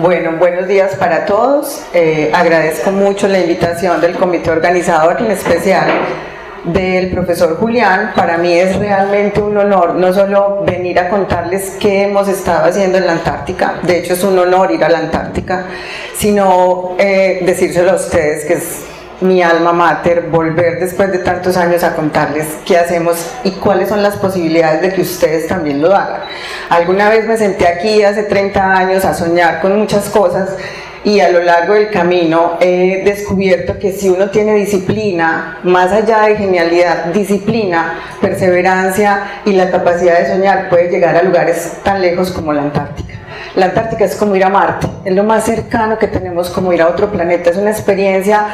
Bueno, buenos días para todos. Agradezco mucho la invitación del comité organizador, en especial del profesor Julián. Para mí es realmente un honor no solo venir a contarles qué hemos estado haciendo en la Antártica, de hecho es un honor ir a la Antártica, sino decírselo a ustedes que es mi alma mater, volver después de tantos años a contarles qué hacemos y cuáles son las posibilidades de que ustedes también lo hagan. Alguna vez me senté aquí hace 30 años a soñar con muchas cosas y a lo largo del camino he descubierto que si uno tiene disciplina, más allá de genialidad, disciplina, perseverancia y la capacidad de soñar, puede llegar a lugares tan lejos como la Antártica. La Antártica es como ir a Marte, es lo más cercano que tenemos como ir a otro planeta, es una experiencia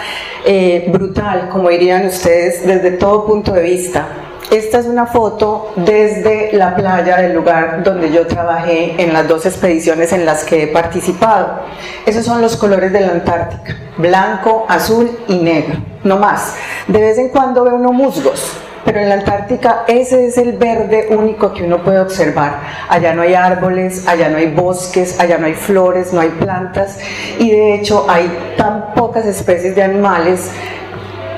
brutal, como dirían ustedes, desde todo punto de vista. Esta es una foto desde la playa del lugar donde yo trabajé en las 2 expediciones en las que he participado. Esos son los colores de la Antártica, blanco, azul y negro, no más. De vez en cuando ve uno musgos, pero en la Antártica ese es el verde único que uno puede observar. Allá no hay árboles, allá no hay bosques, allá no hay flores, no hay plantas y de hecho hay tan pocas especies de animales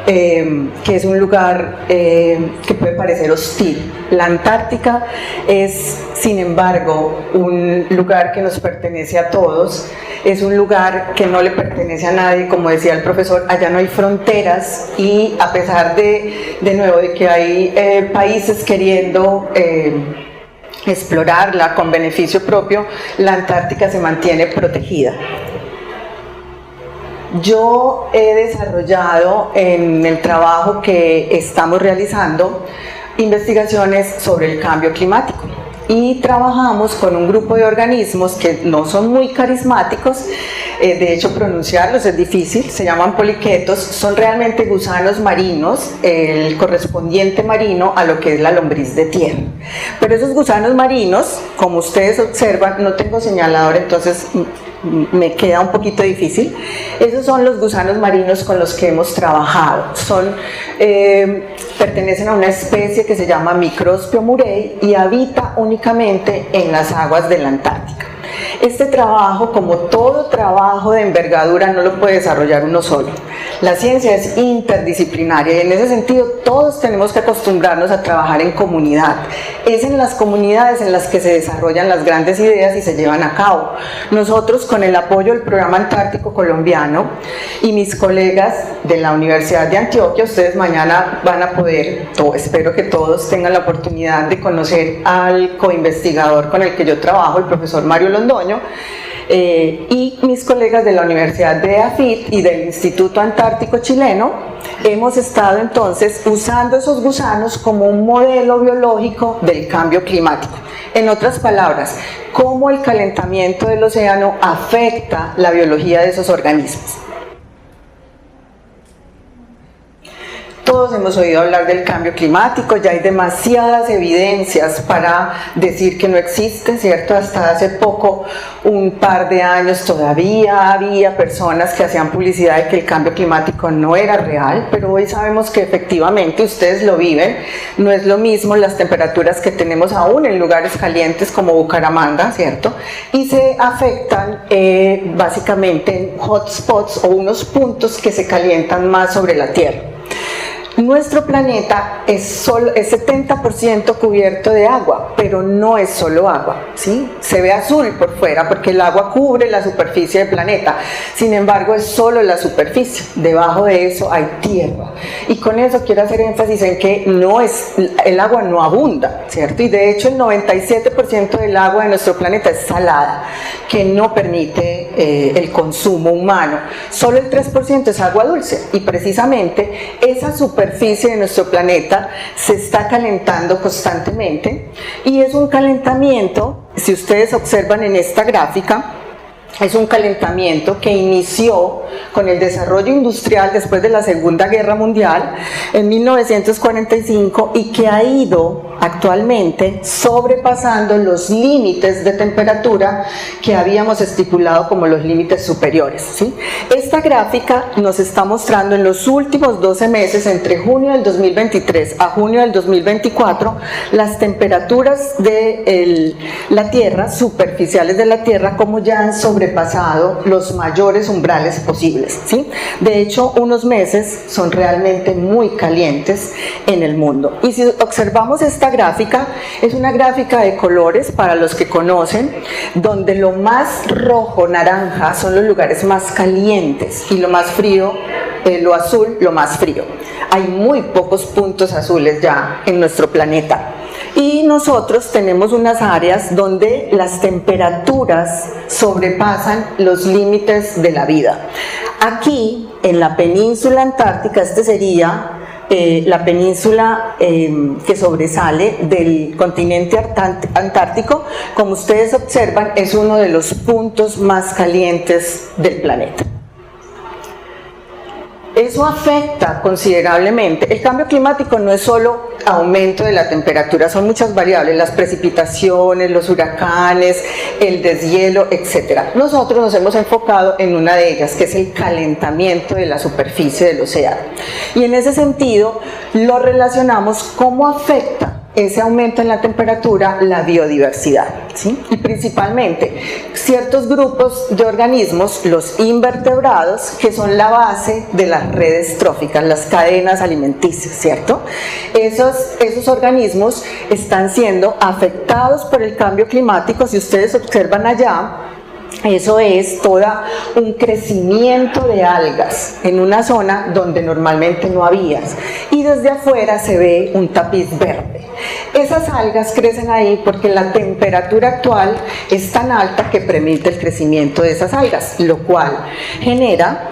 que es un lugar que puede parecer hostil. La Antártica es, sin embargo, un lugar que nos pertenece a todos, es un lugar que no le pertenece a nadie, como decía el profesor, allá no hay fronteras y a pesar de nuevo, de que hay países queriendo explorarla con beneficio propio, la Antártica se mantiene protegida. Yo he desarrollado en el trabajo que estamos realizando investigaciones sobre el cambio climático y trabajamos con un grupo de organismos que no son muy carismáticos, de hecho pronunciarlos es difícil, se llaman poliquetos, son realmente gusanos marinos, el correspondiente marino a lo que es la lombriz de tierra. Pero esos gusanos marinos, como ustedes observan, no tengo señalador, entonces me queda un poquito difícil. Esos son los gusanos marinos con los que hemos trabajado. Pertenecen a una especie que se llama Microspio murray y habita únicamente en las aguas de la Antártica. Este trabajo, como todo trabajo de envergadura, no lo puede desarrollar uno solo. La ciencia es interdisciplinaria y en ese sentido todos tenemos que acostumbrarnos a trabajar en comunidad. Es en las comunidades en las que se desarrollan las grandes ideas y se llevan a cabo. Nosotros, con el apoyo del Programa Antártico Colombiano y mis colegas de la Universidad de Antioquia, ustedes mañana van a poder, espero que todos tengan la oportunidad de conocer al coinvestigador con el que yo trabajo, el profesor Mario Londoño, y mis colegas de la Universidad de AFIT y del Instituto Antártico Chileno. Hemos estado entonces usando esos gusanos como un modelo biológico del cambio climático. En otras palabras, cómo el calentamiento del océano afecta la biología de esos organismos. Todos hemos oído hablar del cambio climático, ya hay demasiadas evidencias para decir que no existe, ¿cierto? Hasta hace poco, un par de años, todavía había personas que hacían publicidad de que el cambio climático no era real, pero hoy sabemos que efectivamente ustedes lo viven. No es lo mismo las temperaturas que tenemos aún en lugares calientes como Bucaramanga, ¿cierto? Y se afectan básicamente en hotspots o unos puntos que se calientan más sobre la Tierra. Nuestro planeta es 70% cubierto de agua, pero no es solo agua, ¿sí? Se ve azul por fuera porque el agua cubre la superficie del planeta, sin embargo es solo la superficie, debajo de eso hay tierra. Y con eso quiero hacer énfasis en que el agua no abunda, ¿cierto? Y de hecho el 97% del agua de nuestro planeta es salada, que no permite el consumo humano. Solo el 3% es agua dulce y precisamente esa superficie de nuestro planeta se está calentando constantemente y es un calentamiento, si ustedes observan en esta gráfica, es un calentamiento que inició con el desarrollo industrial después de la Segunda Guerra Mundial en 1945 y que ha ido actualmente sobrepasando los límites de temperatura que habíamos estipulado como los límites superiores, ¿sí? Esta gráfica nos está mostrando en los últimos 12 meses, entre junio del 2023 a junio del 2024, las temperaturas de la Tierra, superficiales de la Tierra, como ya han sobrepasado sobrepasado los mayores umbrales posibles, ¿sí? De hecho, unos meses son realmente muy calientes en el mundo. Y si observamos esta gráfica, es una gráfica de colores para los que conocen, donde lo más rojo, naranja, son los lugares más calientes y lo más frío, lo azul, lo más frío. Hay muy pocos puntos azules ya en nuestro planeta. Y nosotros tenemos unas áreas donde las temperaturas sobrepasan los límites de la vida. Aquí, en la península antártica, este sería la península que sobresale del continente antártico, como ustedes observan, es uno de los puntos más calientes del planeta. Eso afecta considerablemente. El cambio climático no es solo aumento de la temperatura, son muchas variables, las precipitaciones, los huracanes, el deshielo, etc. Nosotros nos hemos enfocado en una de ellas, que es el calentamiento de la superficie del océano. Y en ese sentido, lo relacionamos cómo afecta ese aumento en la temperatura la biodiversidad, ¿sí? Y principalmente ciertos grupos de organismos, los invertebrados, que son la base de las redes tróficas, las cadenas alimenticias, ¿cierto? Esos organismos están siendo afectados por el cambio climático. Si ustedes observan allá, eso es todo un crecimiento de algas en una zona donde normalmente no había, y desde afuera se ve un tapiz verde. Esas algas crecen ahí porque la temperatura actual es tan alta que permite el crecimiento de esas algas, lo cual genera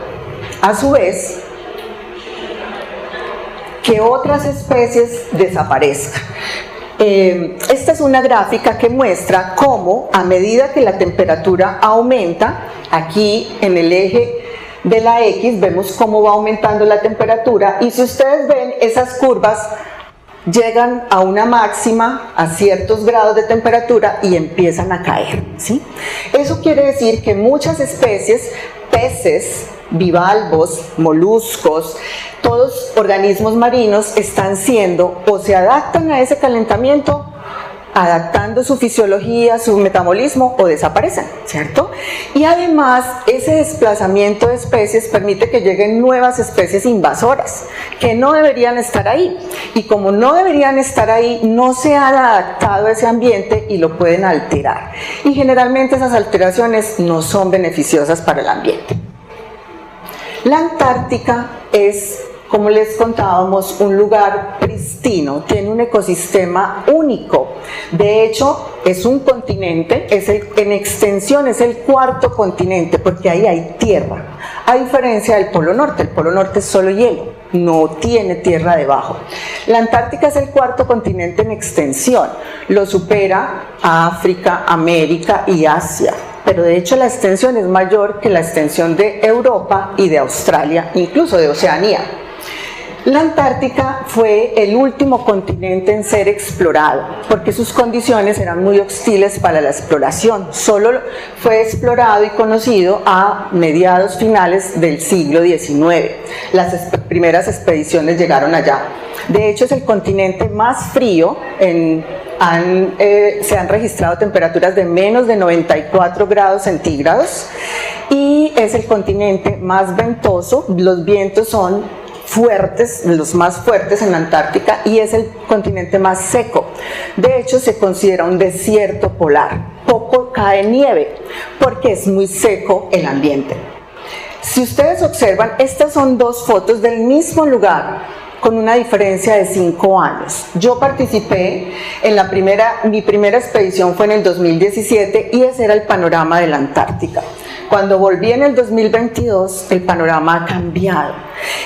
a su vez que otras especies desaparezcan. Esta es una gráfica que muestra cómo, a medida que la temperatura aumenta, aquí en el eje de la X vemos cómo va aumentando la temperatura, y si ustedes ven, esas curvas llegan a una máxima, a ciertos grados de temperatura, y empiezan a caer, ¿sí? Eso quiere decir que muchas especies, peces, bivalvos, moluscos, todos organismos marinos están siendo o se adaptan a ese calentamiento, adaptando su fisiología, su metabolismo, o desaparecen, ¿cierto? Y además ese desplazamiento de especies permite que lleguen nuevas especies invasoras que no deberían estar ahí, y como no deberían estar ahí, no se han adaptado a ese ambiente y lo pueden alterar, y generalmente esas alteraciones no son beneficiosas para el ambiente. La Antártica es, como les contábamos, un lugar pristino, tiene un ecosistema único. De hecho, es un continente, en extensión es el cuarto continente, porque ahí hay tierra, a diferencia del Polo Norte. El Polo Norte es solo hielo, no tiene tierra debajo. La Antártica es el cuarto continente en extensión, lo supera a África, América y Asia. Pero de hecho la extensión es mayor que la extensión de Europa y de Australia, incluso de Oceanía. La Antártica fue el último continente en ser explorado, porque sus condiciones eran muy hostiles para la exploración. Solo fue explorado y conocido a mediados finales del siglo XIX. Las primeras expediciones llegaron allá. De hecho, es el continente más frío. Se han registrado temperaturas de menos de 94 grados centígrados, y es el continente más ventoso. Los vientos son fuertes, los más fuertes en la Antártica, y es el continente más seco. De hecho, se considera un desierto polar. Poco cae nieve porque es muy seco el ambiente. Si ustedes observan, estas son dos fotos del mismo lugar, con una diferencia de 5 años. Yo participé en mi primera expedición fue en el 2017, y ese era el panorama de la Antártica. Cuando volví en el 2022, el panorama ha cambiado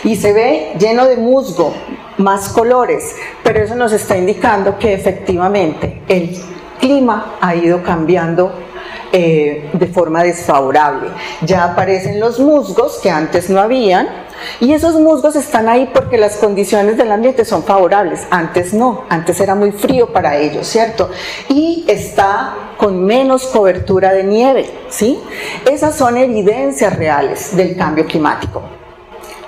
y se ve lleno de musgo, más colores, pero eso nos está indicando que efectivamente el clima ha ido cambiando de forma desfavorable. Ya aparecen los musgos que antes no habían, y esos musgos están ahí porque las condiciones del ambiente son favorables. Antes no, antes era muy frío para ellos, ¿cierto? Y está con menos cobertura de nieve, ¿sí? Esas son evidencias reales del cambio climático.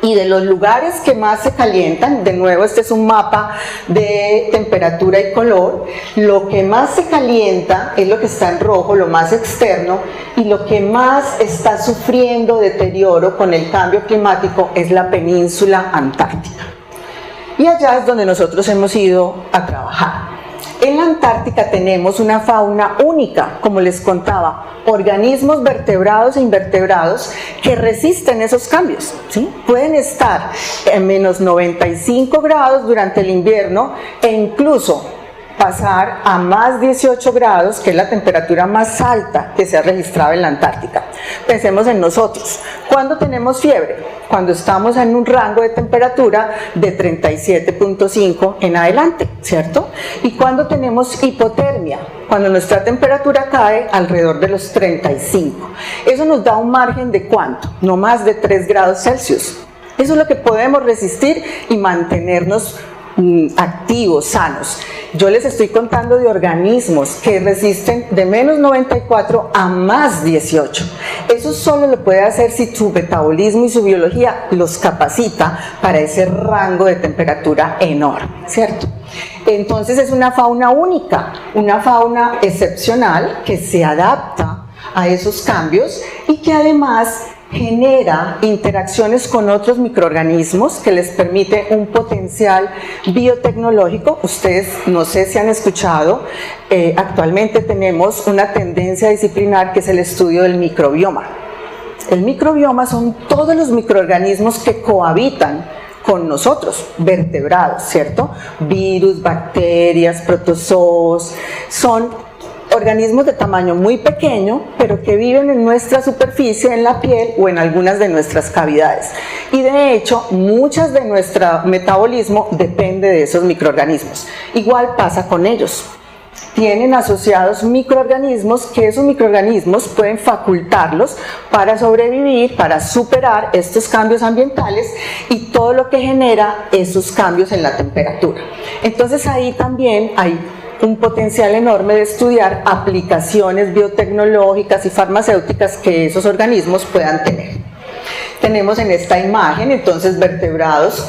Y de los lugares que más se calientan, de nuevo este es un mapa de temperatura y color, lo que más se calienta es lo que está en rojo, lo más externo, y lo que más está sufriendo deterioro con el cambio climático es la península antártica. Y allá es donde nosotros hemos ido a trabajar. En la Antártica tenemos una fauna única, como les contaba, organismos vertebrados e invertebrados que resisten esos cambios, ¿sí? Pueden estar en menos 95 grados durante el invierno e incluso pasar a más 18 grados, que es la temperatura más alta que se ha registrado en la Antártica. Pensemos en nosotros. ¿Cuándo tenemos fiebre? Cuando estamos en un rango de temperatura de 37.5 en adelante, ¿cierto? ¿Y cuándo tenemos hipotermia? Cuando nuestra temperatura cae alrededor de los 35. Eso nos da un margen de ¿cuánto? No más de 3 grados Celsius. Eso es lo que podemos resistir y mantenernos activos, sanos. Yo les estoy contando de organismos que resisten de menos 94 a más 18. Eso solo lo puede hacer si su metabolismo y su biología los capacita para ese rango de temperatura enorme, ¿cierto? Entonces es una fauna única, una fauna excepcional que se adapta a esos cambios y que además genera interacciones con otros microorganismos que les permite un potencial biotecnológico. Ustedes no sé si han escuchado, actualmente tenemos una tendencia disciplinar que es el estudio del microbioma. El microbioma son todos los microorganismos que cohabitan con nosotros, vertebrados, ¿cierto? Virus, bacterias, protozoos, son organismos de tamaño muy pequeño, pero que viven en nuestra superficie, en la piel o en algunas de nuestras cavidades. Y de hecho, muchas de nuestro metabolismo depende de esos microorganismos. Igual pasa con ellos. Tienen asociados microorganismos que esos microorganismos pueden facultarlos para sobrevivir, para superar estos cambios ambientales y todo lo que genera esos cambios en la temperatura. Entonces ahí también hay un potencial enorme de estudiar aplicaciones biotecnológicas y farmacéuticas que esos organismos puedan tener. Tenemos en esta imagen entonces vertebrados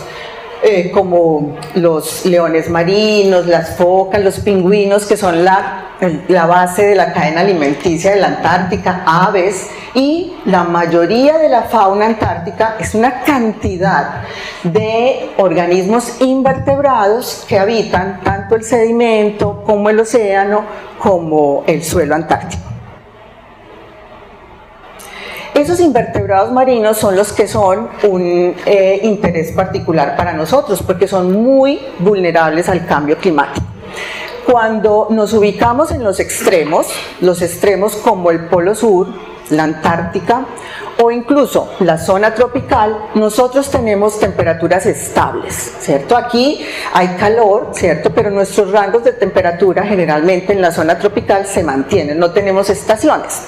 como los leones marinos, las focas, los pingüinos, que son la base de la cadena alimenticia de la Antártica, aves, y la mayoría de la fauna antártica es una cantidad de organismos invertebrados que habitan tanto el sedimento como el océano como el suelo antártico. Esos invertebrados marinos son los que son un interés particular para nosotros porque son muy vulnerables al cambio climático. Cuando nos ubicamos en los extremos como el Polo Sur, la Antártica o incluso la zona tropical, nosotros tenemos temperaturas estables, ¿cierto? Aquí hay calor, ¿cierto? Pero nuestros rangos de temperatura generalmente en la zona tropical se mantienen, no tenemos estaciones.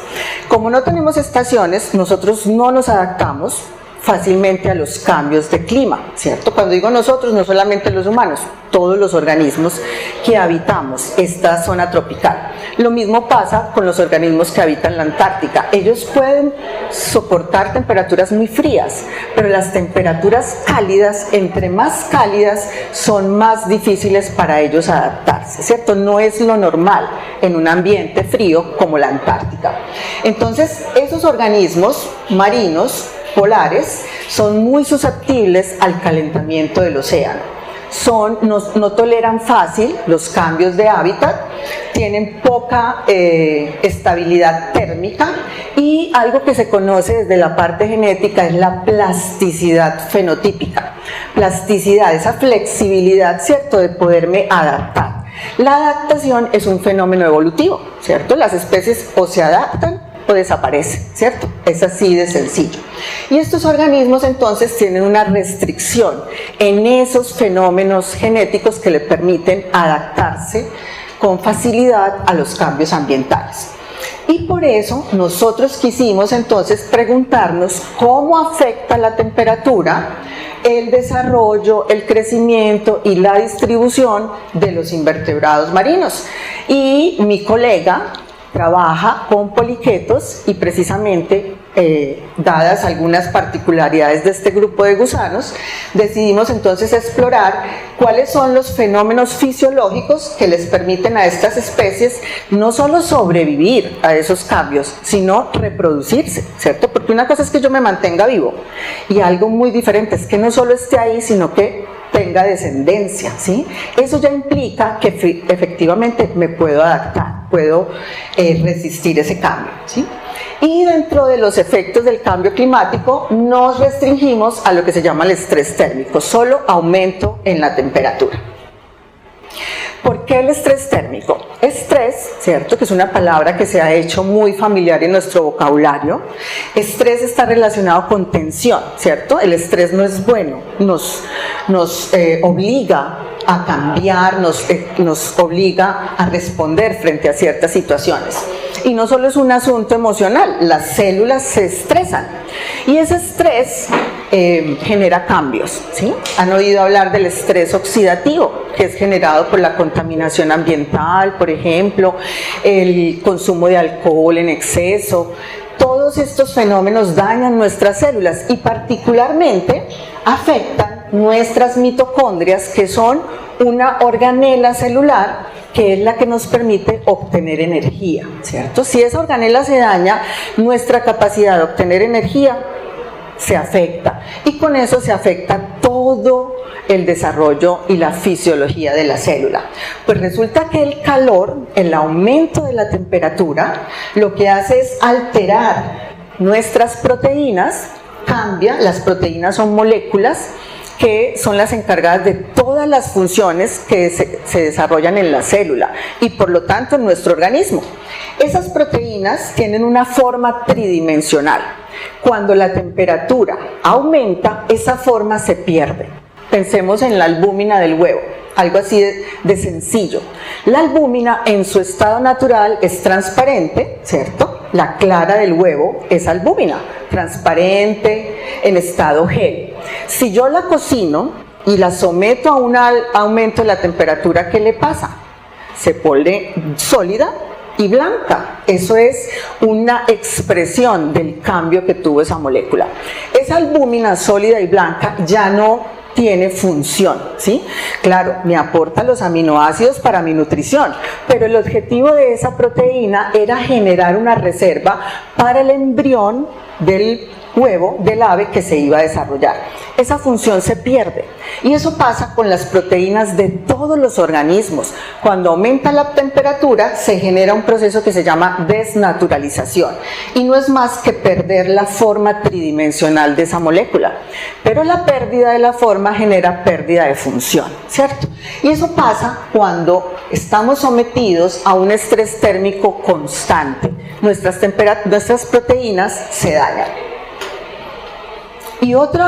Como no tenemos estaciones, nosotros no nos adaptamos fácilmente a los cambios de clima, ¿cierto? Cuando digo nosotros, no solamente los humanos, todos los organismos que habitamos esta zona tropical. Lo mismo pasa con los organismos que habitan la Antártica. Ellos pueden soportar temperaturas muy frías, pero las temperaturas cálidas, entre más cálidas, son más difíciles para ellos adaptarse, ¿cierto? No es lo normal en un ambiente frío como la Antártica. Entonces, esos organismos marinos polares son muy susceptibles al calentamiento del océano. No toleran fácil los cambios de hábitat, tienen poca estabilidad térmica y algo que se conoce desde la parte genética es la plasticidad fenotípica. Plasticidad, esa flexibilidad, ¿cierto?, de poderme adaptar. La adaptación es un fenómeno evolutivo, ¿cierto? Las especies o se adaptan o desaparece, ¿cierto? Es así de sencillo. Y estos organismos entonces tienen una restricción en esos fenómenos genéticos que le permiten adaptarse con facilidad a los cambios ambientales. Y por eso nosotros quisimos entonces preguntarnos cómo afecta la temperatura el desarrollo, el crecimiento y la distribución de los invertebrados marinos. Y mi colega trabaja con poliquetos y precisamente dadas algunas particularidades de este grupo de gusanos, decidimos entonces explorar cuáles son los fenómenos fisiológicos que les permiten a estas especies no solo sobrevivir a esos cambios, sino reproducirse, ¿cierto? Porque una cosa es que yo me mantenga vivo y algo muy diferente es que no solo esté ahí, sino que tenga descendencia, ¿sí? Eso ya implica que efectivamente me puedo adaptar, puedo resistir ese cambio, ¿sí? Y dentro de los efectos del cambio climático nos restringimos a lo que se llama el estrés térmico, solo aumento en la temperatura. ¿Por qué el estrés térmico? Estrés, ¿cierto? Que es una palabra que se ha hecho muy familiar en nuestro vocabulario. Estrés está relacionado con tensión, ¿cierto? El estrés no es bueno, nos obliga a cambiar, nos obliga a responder frente a ciertas situaciones. Y no solo es un asunto emocional, las células se estresan y ese estrés genera cambios, ¿sí? Han oído hablar del estrés oxidativo, que es generado por la contaminación ambiental, por ejemplo, el consumo de alcohol en exceso. Todos estos fenómenos dañan nuestras células y particularmente afectan nuestras mitocondrias, que son una organela celular que es la que nos permite obtener energía, ¿cierto? Si esa organela se daña, nuestra capacidad de obtener energía se afecta y con eso se afecta todo el desarrollo y la fisiología de la célula. Pues resulta que el calor, el aumento de la temperatura, lo que hace es alterar nuestras proteínas, las proteínas son moléculas que son las encargadas de todas las funciones que se desarrollan en la célula y por lo tanto en nuestro organismo. Esas proteínas tienen una forma tridimensional. Cuando la temperatura aumenta, esa forma se pierde. Pensemos en la albúmina del huevo, algo así de sencillo. La albúmina en su estado natural es transparente, ¿cierto? La clara del huevo es albúmina, transparente, en estado gel. Si yo la cocino y la someto a un aumento de la temperatura, ¿qué le pasa? Se pone sólida y blanca. Eso es una expresión del cambio que tuvo esa molécula. Esa albúmina sólida y blanca ya no tiene función, ¿sí? Claro, me aporta los aminoácidos para mi nutrición, pero el objetivo de esa proteína era generar una reserva para el embrión del huevo del ave que se iba a desarrollar. Esa función se pierde y eso pasa con las proteínas de todos los organismos. Cuando aumenta la temperatura se genera un proceso que se llama desnaturalización y no es más que perder la forma tridimensional de esa molécula, pero la pérdida de la forma genera pérdida de función, ¿cierto? Y eso pasa cuando estamos sometidos a un estrés térmico constante. Nuestras proteínas se dañan. Y otro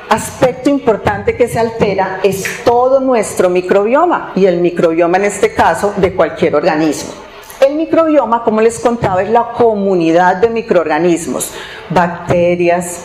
aspecto importante que se altera es todo nuestro microbioma, y el microbioma en este caso de cualquier organismo. El microbioma, como les contaba, es la comunidad de microorganismos, bacterias,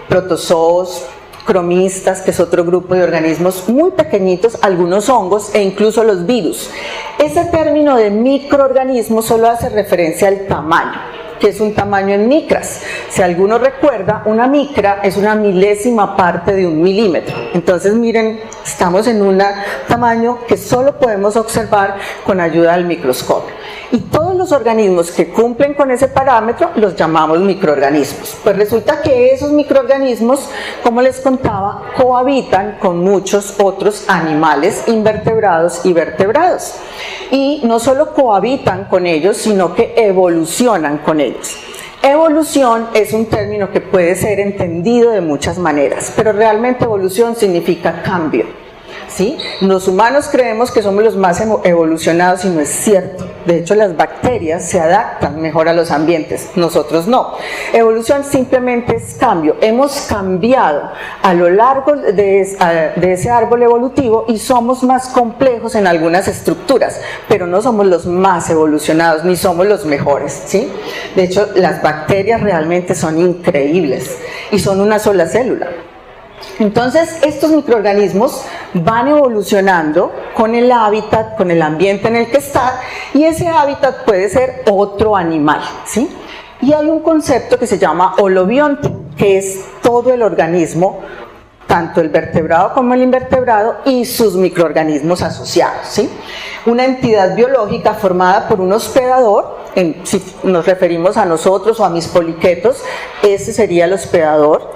protozoos, cromistas, que es otro grupo de organismos muy pequeñitos, algunos hongos e incluso los virus. Ese término de microorganismo solo hace referencia al tamaño, que es un tamaño en micras. Si alguno recuerda, una micra es una milésima parte de un milímetro. Entonces miren, estamos en un tamaño que solo podemos observar con ayuda del microscopio. Y todos los organismos que cumplen con ese parámetro los llamamos microorganismos. Pues resulta que esos microorganismos, como les contaba, cohabitan con muchos otros animales invertebrados y vertebrados. Y no solo cohabitan con ellos, sino que evolucionan con ellos. Evolución es un término que puede ser entendido de muchas maneras, pero realmente evolución significa cambio. ¿Sí? Los humanos creemos que somos los más evolucionados y no es cierto. De hecho, las bacterias se adaptan mejor a los ambientes, nosotros no. Evolución simplemente es cambio. Hemos cambiado a lo largo de ese árbol evolutivo y somos más complejos en algunas estructuras, pero no somos los más evolucionados ni somos los mejores, ¿sí? De hecho, las bacterias realmente son increíbles y son una sola célula. Entonces, estos microorganismos van evolucionando con el hábitat, con el ambiente en el que están, y ese hábitat puede ser otro animal, ¿sí? Y hay un concepto que se llama holobionte, que es todo el organismo, tanto el vertebrado como el invertebrado y sus microorganismos asociados, ¿sí? Una entidad biológica formada por un hospedador, si nos referimos a nosotros o a mis poliquetos, ese sería el hospedador,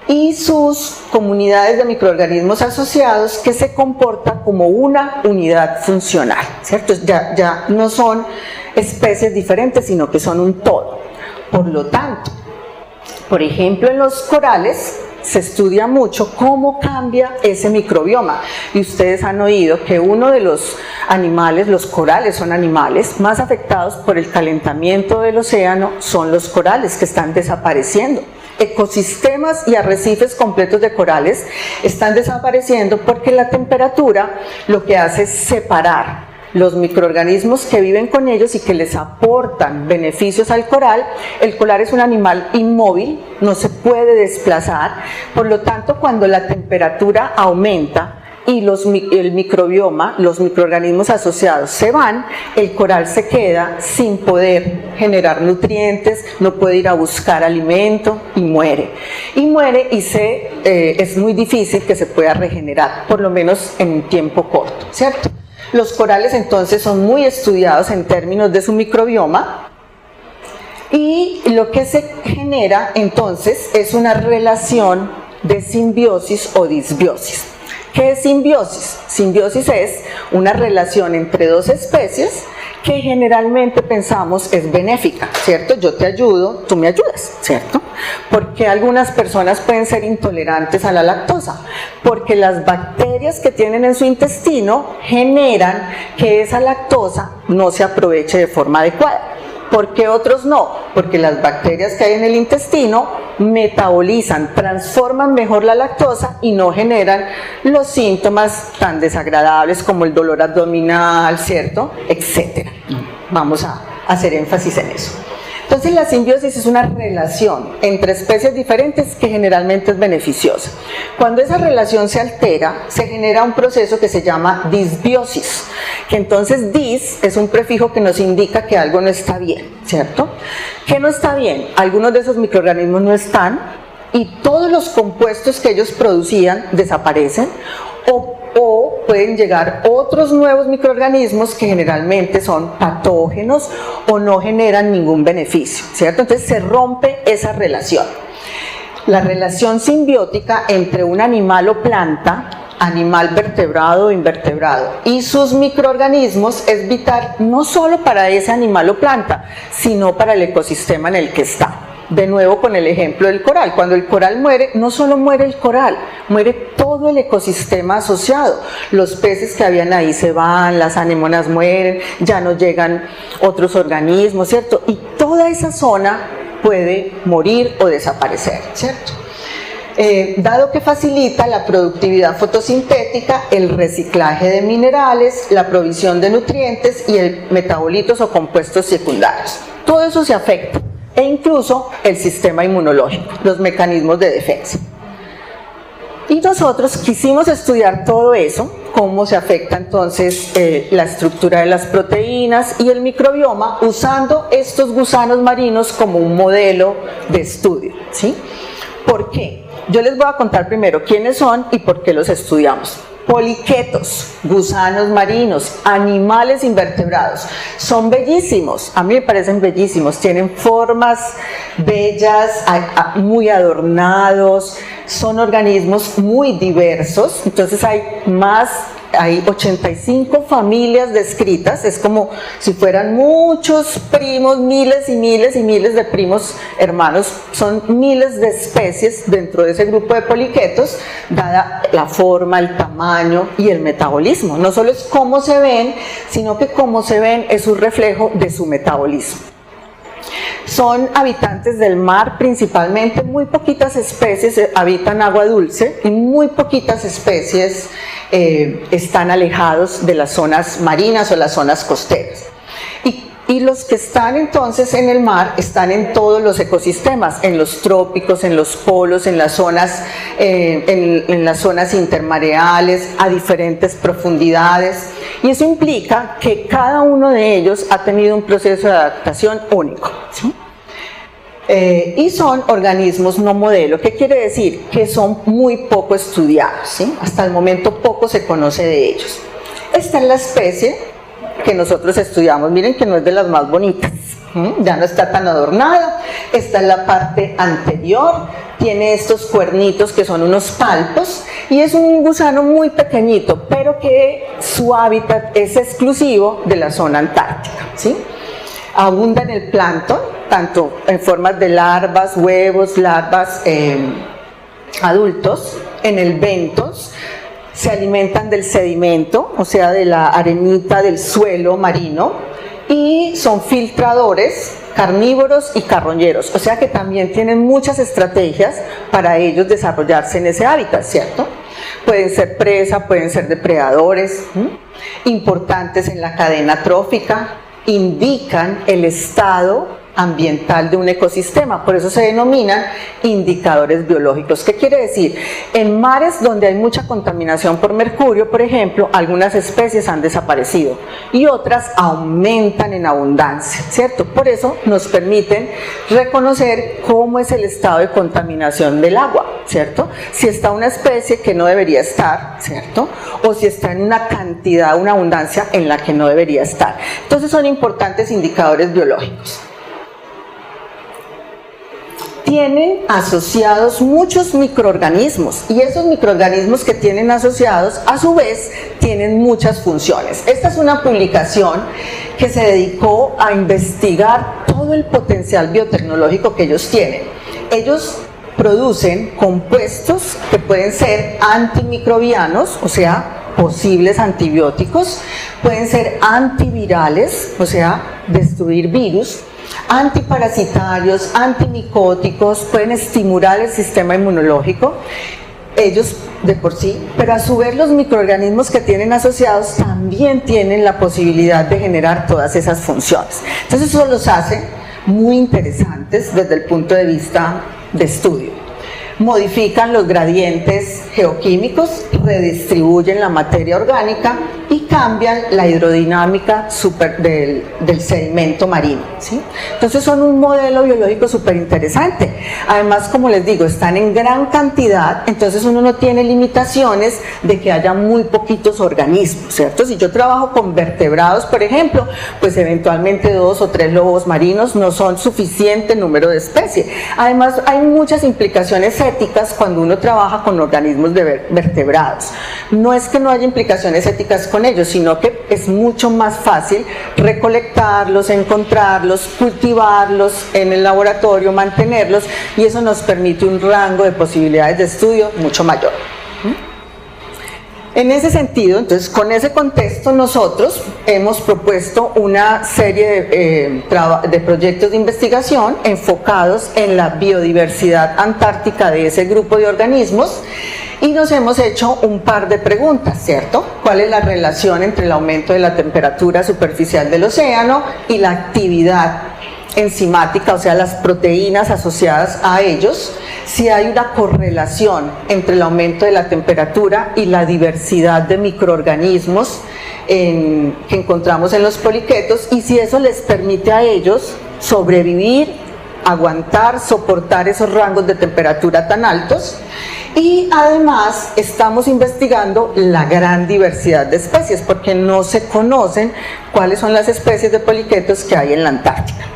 y sus comunidades de microorganismos asociados que se comportan como una unidad funcional, ¿cierto? Ya no son especies diferentes, sino que son un todo. Por lo tanto, por ejemplo, en los corales se estudia mucho cómo cambia ese microbioma, y ustedes han oído que uno de los animales, los corales son animales más afectados por el calentamiento del océano, son los corales que están desapareciendo. Ecosistemas y arrecifes completos de corales están desapareciendo porque la temperatura lo que hace es separar los microorganismos que viven con ellos y que les aportan beneficios al coral. El coral es un animal inmóvil, no se puede desplazar, por lo tanto cuando la temperatura aumenta y el microbioma, los microorganismos asociados se van, el coral se queda sin poder generar nutrientes, no puede ir a buscar alimento y muere. Y muere y es muy difícil que se pueda regenerar, por lo menos en un tiempo corto, ¿cierto? Los corales entonces son muy estudiados en términos de su microbioma, y lo que se genera entonces es una relación de simbiosis o disbiosis. ¿Qué es simbiosis? Simbiosis es una relación entre dos especies que generalmente pensamos es benéfica, ¿cierto? Yo te ayudo, tú me ayudas, ¿cierto? Porque algunas personas pueden ser intolerantes a la lactosa, porque las bacterias que tienen en su intestino generan que esa lactosa no se aproveche de forma adecuada. ¿Por qué otros no? Porque las bacterias que hay en el intestino metabolizan, transforman mejor la lactosa y no generan los síntomas tan desagradables como el dolor abdominal, ¿cierto? Etcétera. Vamos a hacer énfasis en eso. Entonces la simbiosis es una relación entre especies diferentes que generalmente es beneficiosa. Cuando esa relación se altera, se genera un proceso que se llama disbiosis, que entonces dis es un prefijo que nos indica que algo no está bien, ¿cierto? ¿Qué no está bien? Algunos de esos microorganismos no están y todos los compuestos que ellos producían desaparecen, o pueden llegar otros nuevos microorganismos que generalmente son patógenos o no generan ningún beneficio, ¿cierto? Entonces se rompe esa relación. La relación simbiótica entre un animal o planta, animal vertebrado o invertebrado, y sus microorganismos es vital no solo para ese animal o planta, sino para el ecosistema en el que está. De nuevo con el ejemplo del coral, cuando el coral muere, no solo muere el coral, muere todo el ecosistema asociado. Los peces que habían ahí se van, las anémonas mueren, ya no llegan otros organismos, ¿cierto? Y toda esa zona puede morir o desaparecer, ¿cierto? Dado que facilita la productividad fotosintética, el reciclaje de minerales, la provisión de nutrientes y el metabolitos o compuestos secundarios. Todo eso se afecta. E incluso el sistema inmunológico, los mecanismos de defensa. Y nosotros quisimos estudiar todo eso, cómo se afecta entonces la estructura de las proteínas y el microbioma, usando estos gusanos marinos como un modelo de estudio, ¿sí? ¿Por qué? Yo les voy a contar primero quiénes son y por qué los estudiamos. Poliquetos, gusanos marinos, animales invertebrados, son bellísimos, a mí me parecen bellísimos, tienen formas bellas, muy adornados, son organismos muy diversos, entonces hay 85 familias descritas, es como si fueran muchos primos, miles y miles y miles de primos hermanos, son miles de especies dentro de ese grupo de poliquetos, dada la forma, el tamaño y el metabolismo. No solo es cómo se ven, sino que cómo se ven es un reflejo de su metabolismo. Son habitantes del mar principalmente, muy poquitas especies habitan agua dulce y muy poquitas especies están alejados de las zonas marinas o las zonas costeras. Y los que están entonces en el mar están en todos los ecosistemas, en los trópicos, en los polos, en las zonas intermareales, a diferentes profundidades. Y eso implica que cada uno de ellos ha tenido un proceso de adaptación único, ¿sí? Y son organismos no modelo. ¿Qué quiere decir? Que son muy poco estudiados, ¿sí? Hasta el momento poco se conoce de ellos. Esta es la especie que nosotros estudiamos. Miren que no es de las más bonitas, ya no está tan adornada. Esta es la parte anterior, tiene estos cuernitos que son unos palpos y es un gusano muy pequeñito, pero que su hábitat es exclusivo de la zona antártica, ¿sí? Abunda en el plancton, tanto en formas de larvas, huevos, larvas adultos, en el bentos. Se alimentan del sedimento, o sea, de la arenita del suelo marino, y son filtradores, carnívoros y carroñeros, o sea que también tienen muchas estrategias para ellos desarrollarse en ese hábitat, ¿cierto? Pueden ser presa, pueden ser depredadores, importantes en la cadena trófica, indican el estado ambiental de un ecosistema, por eso se denominan indicadores biológicos. ¿Qué quiere decir? En mares donde hay mucha contaminación por mercurio, por ejemplo, algunas especies han desaparecido y otras aumentan en abundancia, ¿cierto? Por eso nos permiten reconocer cómo es el estado de contaminación del agua, ¿cierto? Si está una especie que no debería estar, ¿cierto? O si está en una cantidad, una abundancia en la que no debería estar. Entonces son importantes indicadores biológicos. Tienen asociados muchos microorganismos y esos microorganismos que tienen asociados a su vez tienen muchas funciones. Esta es una publicación que se dedicó a investigar todo el potencial biotecnológico que ellos tienen. Ellos producen compuestos que pueden ser antimicrobianos, o sea, posibles antibióticos, pueden ser antivirales, o sea, destruir virus, antiparasitarios, antimicóticos, pueden estimular el sistema inmunológico, ellos de por sí, pero a su vez los microorganismos que tienen asociados también tienen la posibilidad de generar todas esas funciones. Entonces eso los hace muy interesantes desde el punto de vista de estudio. Modifican los gradientes geoquímicos, redistribuyen la materia orgánica y cambian la hidrodinámica del sedimento marino, ¿sí? Entonces son un modelo biológico súper interesante. Además, como les digo, están en gran cantidad, entonces uno no tiene limitaciones de que haya muy poquitos organismos, ¿cierto? Si yo trabajo con vertebrados, por ejemplo, pues eventualmente 2 o 3 lobos marinos no son suficiente número de especies. Además, hay muchas implicaciones éticas cuando uno trabaja con organismos vertebrados. No es que no haya implicaciones éticas con ellos, sino que es mucho más fácil recolectarlos, encontrarlos, cultivarlos en el laboratorio, mantenerlos, y eso nos permite un rango de posibilidades de estudio mucho mayor. En ese sentido, entonces, con ese contexto, nosotros hemos propuesto una serie de proyectos de investigación enfocados en la biodiversidad antártica de ese grupo de organismos y nos hemos hecho un par de preguntas, ¿cierto? ¿Cuál es la relación entre el aumento de la temperatura superficial del océano y la actividad enzimática, o sea, las proteínas asociadas a ellos? Si hay una correlación entre el aumento de la temperatura y la diversidad de microorganismos que encontramos en los poliquetos, y si eso les permite a ellos sobrevivir, aguantar, soportar esos rangos de temperatura tan altos. Y además estamos investigando la gran diversidad de especies, porque no se conocen cuáles son las especies de poliquetos que hay en la Antártica.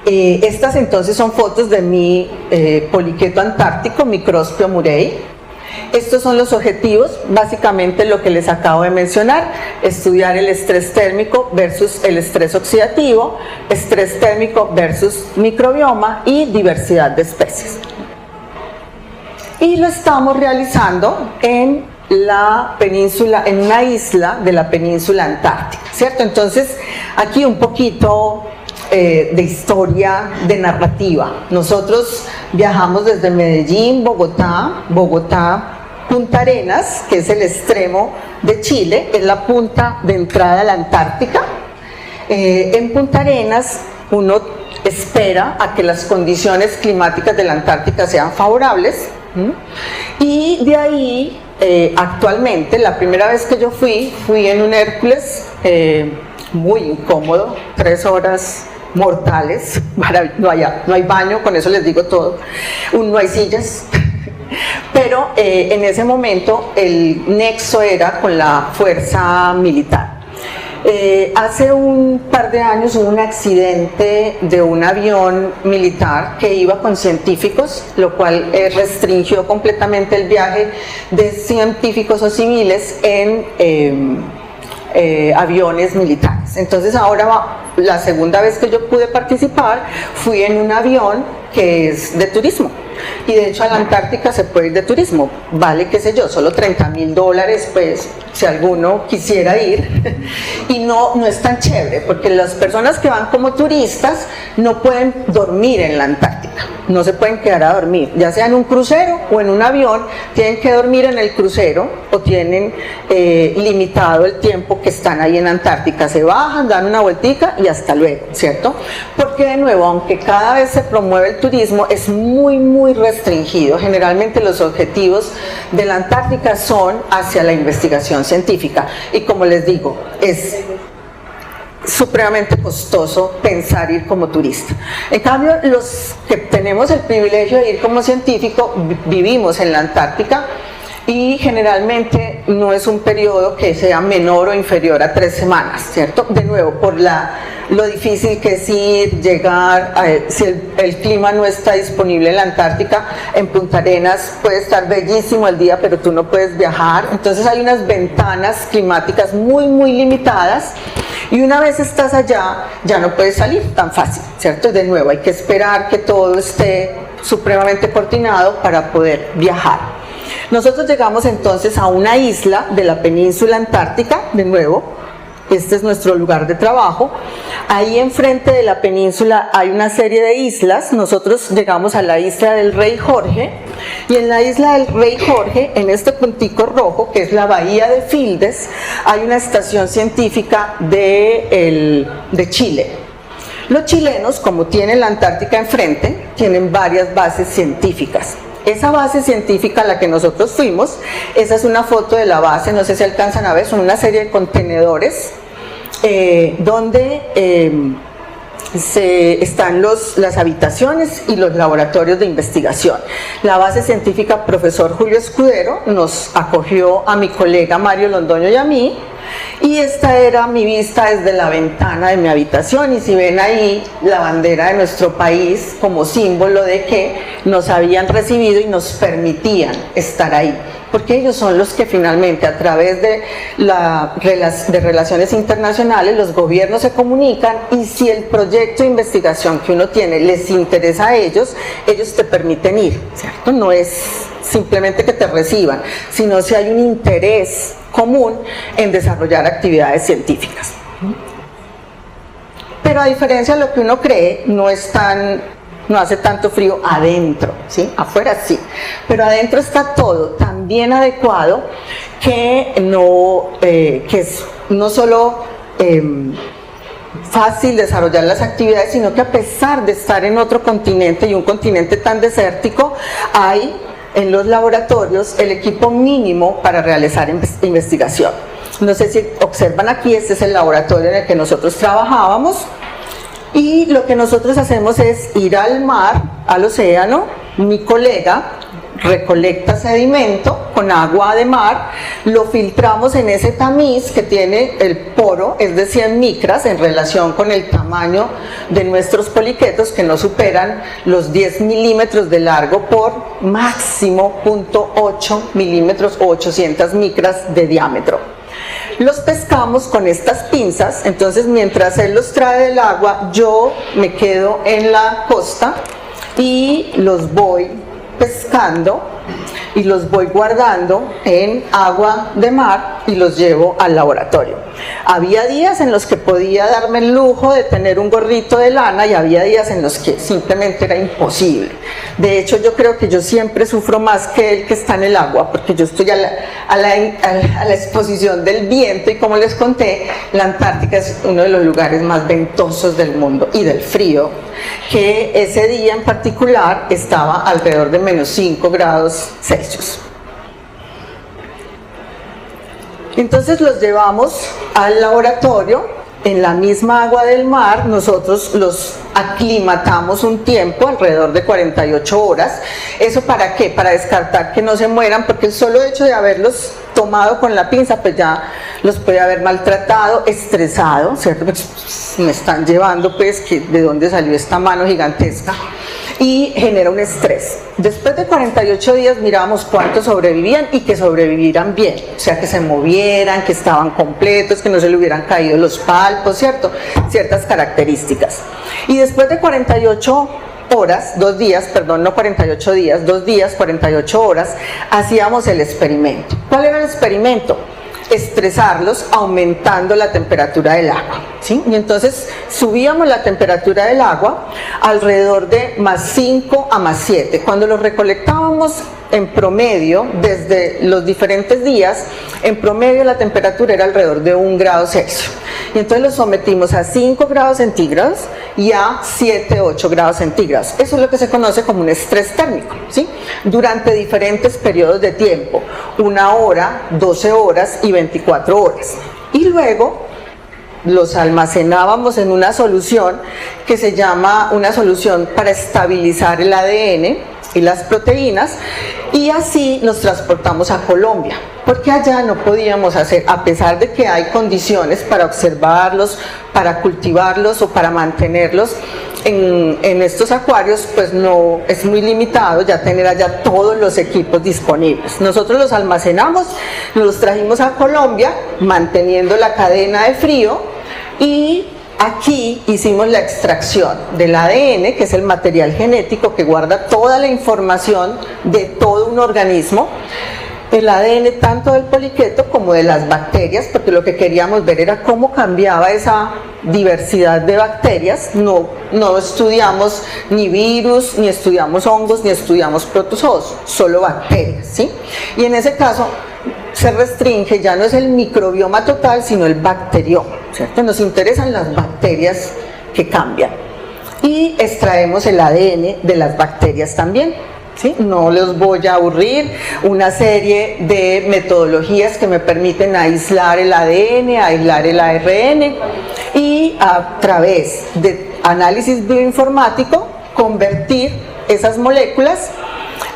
Estas entonces son fotos de mi poliqueto antártico, Microspio murray. Estos son los objetivos, básicamente lo que les acabo de mencionar: estudiar el estrés térmico versus el estrés oxidativo, estrés térmico versus microbioma y diversidad de especies. Y lo estamos realizando en la península, en una isla de la península antártica, ¿cierto? Entonces, aquí un poquito de historia, de narrativa. Nosotros viajamos desde Medellín, Bogotá, Punta Arenas, que es el extremo de Chile, es la punta de entrada a la Antártica. En Punta Arenas uno espera a que las condiciones climáticas de la Antártica sean favorables, y de ahí actualmente, la primera vez que yo fui en un Hércules muy incómodo, 3 horas mortales, no hay baño, con eso les digo todo, no hay sillas, pero en ese momento el nexo era con la fuerza militar. Hace un par de años hubo un accidente de un avión militar que iba con científicos, lo cual restringió completamente el viaje de científicos o civiles en aviones militares. Entonces ahora la segunda vez que yo pude participar fui en un avión que es de turismo, y de hecho a la Antártica se puede ir de turismo, vale, qué sé yo, solo $30.000, pues si alguno quisiera ir, y no es tan chévere, porque las personas que van como turistas no pueden dormir en la Antártica, no se pueden quedar a dormir, ya sea en un crucero o en un avión, tienen que dormir en el crucero o tienen limitado el tiempo que están ahí en Antártica, se bajan, dan una vueltica y hasta luego, ¿cierto? Porque de nuevo, aunque cada vez se promueve el turismo, es muy restringido. Generalmente los objetivos de la Antártica son hacia la investigación científica, y como les digo, es supremamente costoso pensar ir como turista. En cambio, los que tenemos el privilegio de ir como científico, vivimos en la Antártica, y generalmente no es un periodo que sea menor o inferior a 3 semanas, ¿cierto? De nuevo, por lo difícil que es ir, llegar, si el clima no está disponible en la Antártica, en Punta Arenas puede estar bellísimo el día, pero tú no puedes viajar, entonces hay unas ventanas climáticas muy limitadas, y una vez estás allá, ya no puedes salir tan fácil, ¿cierto? De nuevo, hay que esperar que todo esté supremamente coordinado para poder viajar. Nosotros llegamos entonces a una isla de la península antártica, de nuevo, este es nuestro lugar de trabajo. Ahí enfrente de la península hay una serie de islas. Nosotros llegamos a la isla del Rey Jorge, y en la isla del Rey Jorge, en este puntico rojo, que es la bahía de Fildes, hay una estación científica de Chile. Los chilenos, como tienen la Antártica enfrente, tienen varias bases científicas. Esa base científica a la que nosotros fuimos, esa es una foto de la base, no sé si alcanzan a ver, son una serie de contenedores donde están las habitaciones y los laboratorios de investigación. La base científica Profesor Julio Escudero nos acogió a mi colega Mario Londoño y a mí, y esta era mi vista desde la ventana de mi habitación, y si ven ahí la bandera de nuestro país como símbolo de que nos habían recibido y nos permitían estar ahí, porque ellos son los que finalmente, a través de relaciones internacionales, los gobiernos se comunican, y si el proyecto de investigación que uno tiene les interesa a ellos te permiten ir, ¿cierto? No es simplemente que te reciban, sino si hay un interés común en desarrollar actividades científicas. Pero a diferencia de lo que uno cree, no hace tanto frío adentro, ¿sí? Afuera sí, pero adentro está todo tan bien adecuado que es no solo fácil desarrollar las actividades, sino que a pesar de estar en otro continente, y un continente tan desértico, hay en los laboratorios el equipo mínimo para realizar investigación. No sé si observan aquí, este es el laboratorio en el que nosotros trabajábamos, y lo que nosotros hacemos es ir al mar, al océano. Mi colega recolecta sedimento con agua de mar, lo filtramos en ese tamiz que tiene el poro, es de 100 micras en relación con el tamaño de nuestros poliquetos, que no superan los 10 milímetros de largo por máximo 0.8 milímetros o 800 micras de diámetro. Los pescamos con estas pinzas, entonces mientras él los trae del agua, yo me quedo en la costa y los voy pescando y los voy guardando en agua de mar y los llevo al laboratorio. Había días en los que podía darme el lujo de tener un gorrito de lana, y había días en los que simplemente era imposible. De hecho, yo creo que yo siempre sufro más que el que está en el agua, porque yo estoy a la exposición del viento, y como les conté, la Antártica es uno de los lugares más ventosos del mundo, y del frío, que ese día en particular estaba alrededor de -5 grados Celsius. Entonces los llevamos al laboratorio en la misma agua del mar, nosotros los aclimatamos un tiempo, alrededor de 48 horas. ¿Eso para qué? Para descartar que no se mueran, porque el solo hecho de haberlos tomado con la pinza, pues ya los puede haber maltratado, estresado, ¿cierto? Pues me están llevando, pues, que de dónde salió esta mano gigantesca, y genera un estrés. Después de 48 días mirábamos cuántos sobrevivían y que sobrevivieran bien, o sea, que se movieran, que estaban completos, que no se le hubieran caído los palpos, ¿cierto? Ciertas características. Y después de 48 horas, 2 días, perdón, no 48 días, 2 días, 48 horas, hacíamos el experimento. ¿Cuál era el experimento? Estresarlos aumentando la temperatura del agua, ¿sí? Y entonces subíamos la temperatura del agua alrededor de +5 a +7. Cuando los recolectábamos en promedio, desde los diferentes días, en promedio la temperatura era alrededor de 1 grado Celsius. Y entonces los sometimos a 5 grados centígrados y a 7, 8 grados centígrados. Eso es lo que se conoce como un estrés térmico, ¿sí? Durante diferentes periodos de tiempo, 1 hora, 12 horas y 24 horas. Y luego los almacenábamos en una solución que se llama una solución para estabilizar el ADN y las proteínas, y así nos transportamos a Colombia, porque allá no podíamos hacer, a pesar de que hay condiciones para observarlos, para cultivarlos o para mantenerlos en estos acuarios, pues no, es muy limitado ya tener allá todos los equipos disponibles. Nosotros los almacenamos, los trajimos a Colombia, manteniendo la cadena de frío, y aquí hicimos la extracción del ADN, que es el material genético que guarda toda la información de todo un organismo, el ADN tanto del poliqueto como de las bacterias, porque lo que queríamos ver era cómo cambiaba esa diversidad de bacterias. No estudiamos ni virus, ni estudiamos hongos, ni estudiamos protozoos, solo bacterias, ¿sí? Y en ese caso se restringe, ya no es el microbioma total, sino el bacterioma, ¿cierto? Nos interesan las bacterias que cambian. Y extraemos el ADN de las bacterias también, ¿sí? No los voy a aburrir, una serie de metodologías que me permiten aislar el ADN, aislar el ARN, y a través de análisis bioinformático convertir esas moléculas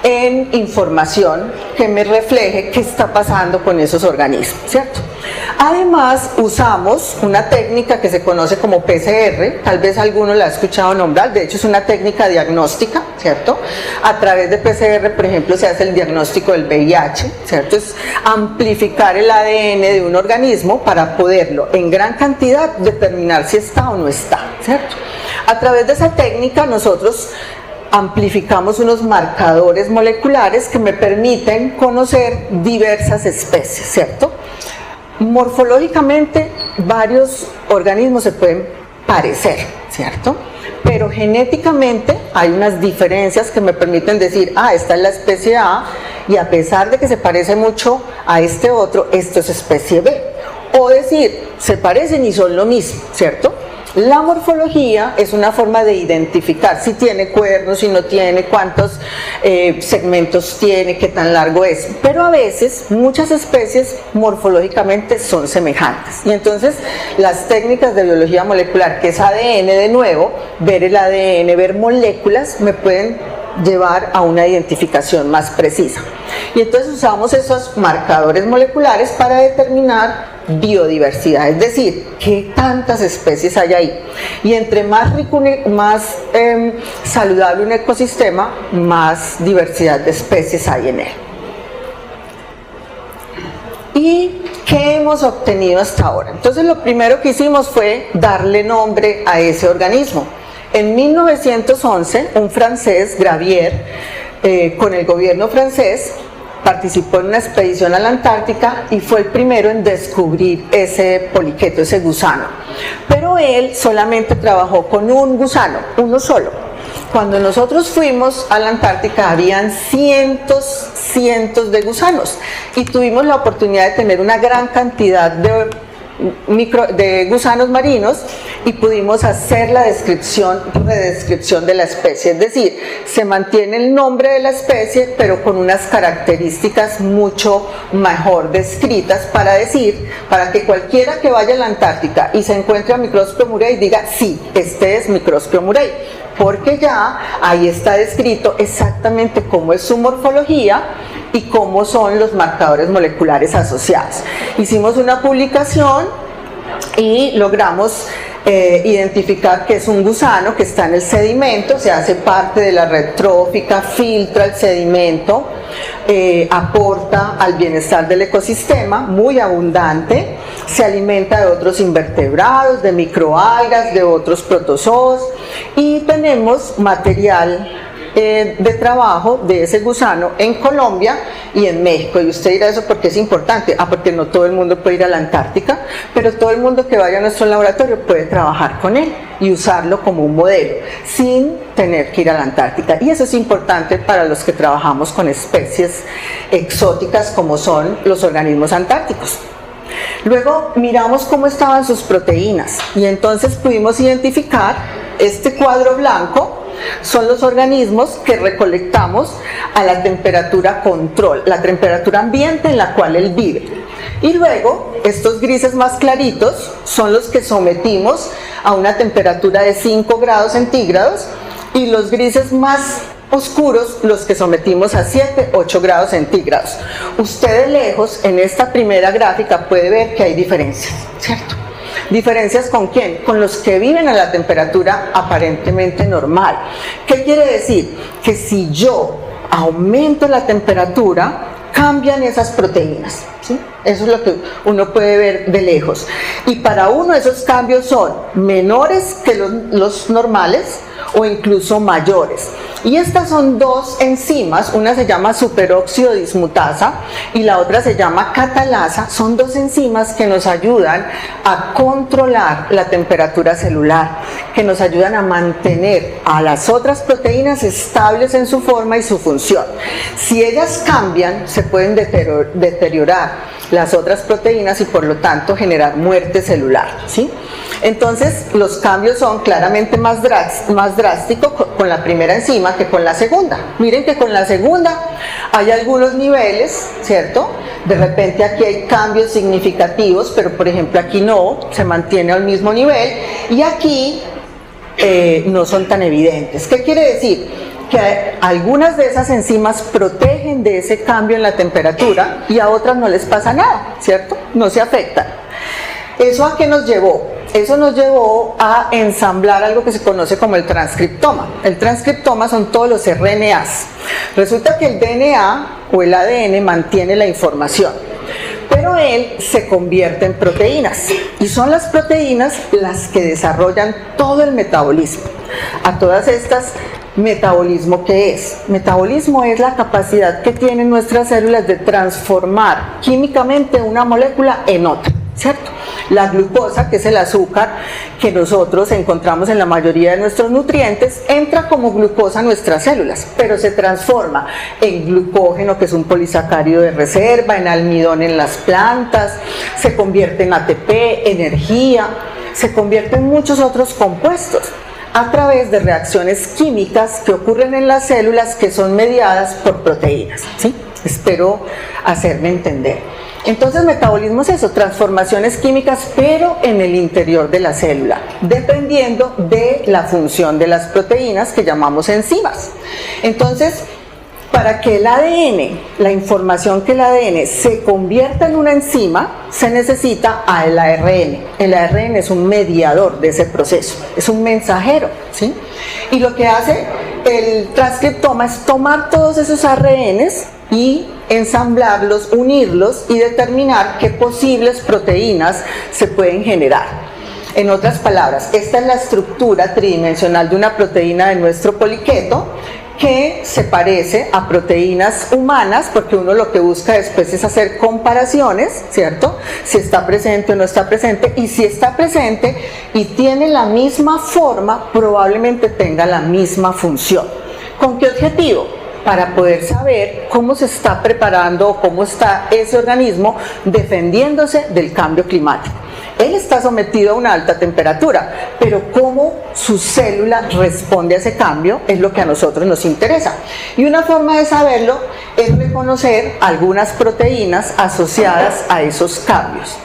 en información que me refleje qué está pasando con esos organismos, ¿cierto? Además, usamos una técnica que se conoce como PCR, tal vez alguno la ha escuchado nombrar, de hecho es una técnica diagnóstica, ¿cierto? A través de PCR, por ejemplo, se hace el diagnóstico del VIH, ¿cierto? Es amplificar el ADN de un organismo para poderlo, en gran cantidad, determinar si está o no está, ¿cierto? A través de esa técnica nosotros amplificamos unos marcadores moleculares que me permiten conocer diversas especies, ¿cierto? Morfológicamente, varios organismos se pueden parecer, ¿cierto? Pero genéticamente hay unas diferencias que me permiten decir, esta es la especie A, y a pesar de que se parece mucho a este otro, esto es especie B. O decir, se parecen y son lo mismo, ¿cierto? La morfología es una forma de identificar si tiene cuernos, si no tiene, cuántos segmentos tiene, qué tan largo es, pero a veces muchas especies morfológicamente son semejantes, y entonces las técnicas de biología molecular, que es ADN de nuevo, ver el ADN, ver moléculas, me pueden llevar a una identificación más precisa. Y entonces usamos esos marcadores moleculares para determinar biodiversidad, es decir, qué tantas especies hay ahí. Y entre más rico, más saludable un ecosistema, más diversidad de especies hay en él. ¿Y qué hemos obtenido hasta ahora? Entonces lo primero que hicimos fue darle nombre a ese organismo. En 1911, un francés, Gravier, con el gobierno francés, participó en una expedición a la Antártica y fue el primero en descubrir ese poliqueto, ese gusano. Pero él solamente trabajó con un gusano, uno solo. Cuando nosotros fuimos a la Antártica habían cientos de gusanos, y tuvimos la oportunidad de tener una gran cantidad de gusanos marinos y pudimos hacer la redescripción de la especie, es decir, se mantiene el nombre de la especie pero con unas características mucho mejor descritas para que cualquiera que vaya a la Antártica y se encuentre a Microspio murray diga, sí, este es Microspio murray, porque ya ahí está descrito exactamente cómo es su morfología y cómo son los marcadores moleculares asociados. Hicimos una publicación y logramos identificar que es un gusano que está en el sedimento, se hace parte de la red trófica, filtra el sedimento, aporta al bienestar del ecosistema, muy abundante, se alimenta de otros invertebrados, de microalgas, de otros protozoos, y tenemos material de trabajo de ese gusano en Colombia y en México. Y usted dirá, ¿eso por qué es importante? Porque no todo el mundo puede ir a la Antártica, pero todo el mundo que vaya a nuestro laboratorio puede trabajar con él y usarlo como un modelo sin tener que ir a la Antártica, y eso es importante para los que trabajamos con especies exóticas como son los organismos antárticos. Luego miramos cómo estaban sus proteínas y entonces pudimos identificar este cuadro blanco. Son los organismos que recolectamos a la temperatura control, la temperatura ambiente en la cual él vive. Y luego, estos grises más claritos son los que sometimos a una temperatura de 5 grados centígrados y los grises más oscuros los que sometimos a 7, 8 grados centígrados. Usted de lejos, en esta primera gráfica, puede ver que hay diferencias, ¿cierto? ¿Diferencias con quién? Con los que viven a la temperatura aparentemente normal. ¿Qué quiere decir? Que si yo aumento la temperatura, cambian esas proteínas, ¿sí? Eso es lo que uno puede ver de lejos. Y para uno esos cambios son menores que los normales o incluso mayores. Y estas son dos enzimas, una se llama superóxido dismutasa y la otra se llama catalasa. Son dos enzimas que nos ayudan a controlar la temperatura celular, que nos ayudan a mantener a las otras proteínas estables en su forma y su función. Si ellas cambian, se pueden deteriorar las otras proteínas y por lo tanto generar muerte celular, ¿sí? Entonces los cambios son claramente más drásticos con la primera enzima que con la segunda. Miren que con la segunda hay algunos niveles, ¿cierto? De repente aquí hay cambios significativos, pero por ejemplo aquí no, se mantiene al mismo nivel, y aquí no son tan evidentes. ¿Qué quiere decir? Que algunas de esas enzimas protegen de ese cambio en la temperatura y a otras no les pasa nada, ¿cierto? No se afectan. ¿Eso a qué nos llevó? Eso nos llevó a ensamblar algo que se conoce como el transcriptoma. El transcriptoma son todos los RNAs. Resulta que el DNA o el ADN mantiene la información, pero él se convierte en proteínas y son las proteínas las que desarrollan todo el metabolismo. A todas estas, ¿metabolismo qué es? Metabolismo es la capacidad que tienen nuestras células de transformar químicamente una molécula en otra, ¿cierto? La glucosa, que es el azúcar que nosotros encontramos en la mayoría de nuestros nutrientes, entra como glucosa a nuestras células, pero se transforma en glucógeno, que es un polisacárido de reserva, en almidón en las plantas, se convierte en ATP, energía, se convierte en muchos otros compuestos a través de reacciones químicas que ocurren en las células que son mediadas por proteínas, ¿sí? Espero hacerme entender. Entonces, metabolismo es eso, transformaciones químicas, pero en el interior de la célula, dependiendo de la función de las proteínas que llamamos enzimas. Entonces, para que el ADN, la información que el ADN se convierta en una enzima, se necesita el ARN. El ARN es un mediador de ese proceso, es un mensajero, ¿sí? Y lo que hace el transcriptoma es tomar todos esos ARNs y ensamblarlos, unirlos y determinar qué posibles proteínas se pueden generar. En otras palabras, esta es la estructura tridimensional de una proteína de nuestro poliqueto, que se parece a proteínas humanas, porque uno lo que busca después es hacer comparaciones, ¿cierto? Si está presente o no está presente, y si está presente y tiene la misma forma, probablemente tenga la misma función. ¿Con qué objetivo? Para poder saber cómo se está preparando o cómo está ese organismo defendiéndose del cambio climático. Él está sometido a una alta temperatura, pero cómo su célula responde a ese cambio es lo que a nosotros nos interesa. Y una forma de saberlo es reconocer algunas proteínas asociadas a esos cambios.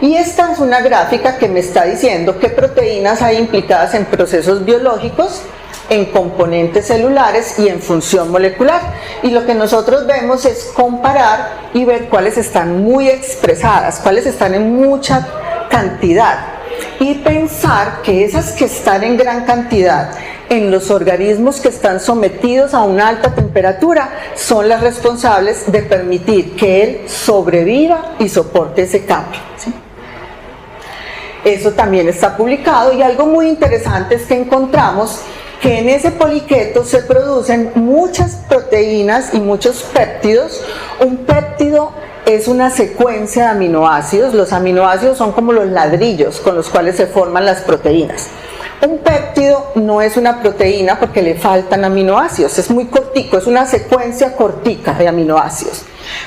Y esta es una gráfica que me está diciendo qué proteínas hay implicadas en procesos biológicos, en componentes celulares y en función molecular. Y lo que nosotros vemos es comparar y ver cuáles están muy expresadas, cuáles están en mucha cantidad, y pensar que esas que están en gran cantidad en los organismos que están sometidos a una alta temperatura son las responsables de permitir que él sobreviva y soporte ese cambio, ¿sí? Eso también está publicado, y algo muy interesante es que encontramos que en ese poliqueto se producen muchas proteínas y muchos péptidos. Un péptido es una secuencia de aminoácidos. Los aminoácidos son como los ladrillos con los cuales se forman las proteínas. Un péptido no es una proteína porque le faltan aminoácidos, es muy cortico, es una secuencia cortica de aminoácidos.